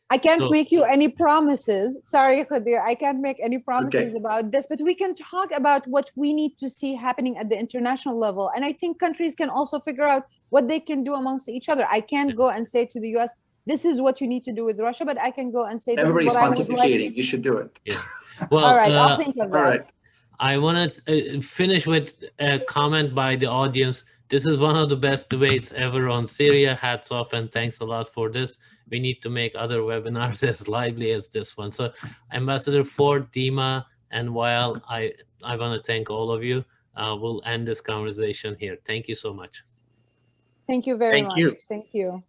I can't make you any promises. Sorry, Khadir, I can't make any promises about this, but we can talk about what we need to see happening at the international level. And I think countries can also figure out what they can do amongst each other. I can't go and say to the US, this is what you need to do with Russia, but I can go and say, everybody's pontificating. You should do it. Yeah. Well, all right, I'll think of that. All right. I want to finish with a comment by the audience. This is one of the best debates ever on Syria. Hats off and thanks a lot for this. We need to make other webinars as lively as this one. So Ambassador Ford, Dima, and Wael, I want to thank all of you. We'll end this conversation here. Thank you so much. Thank you very much. Thank you. Thank you.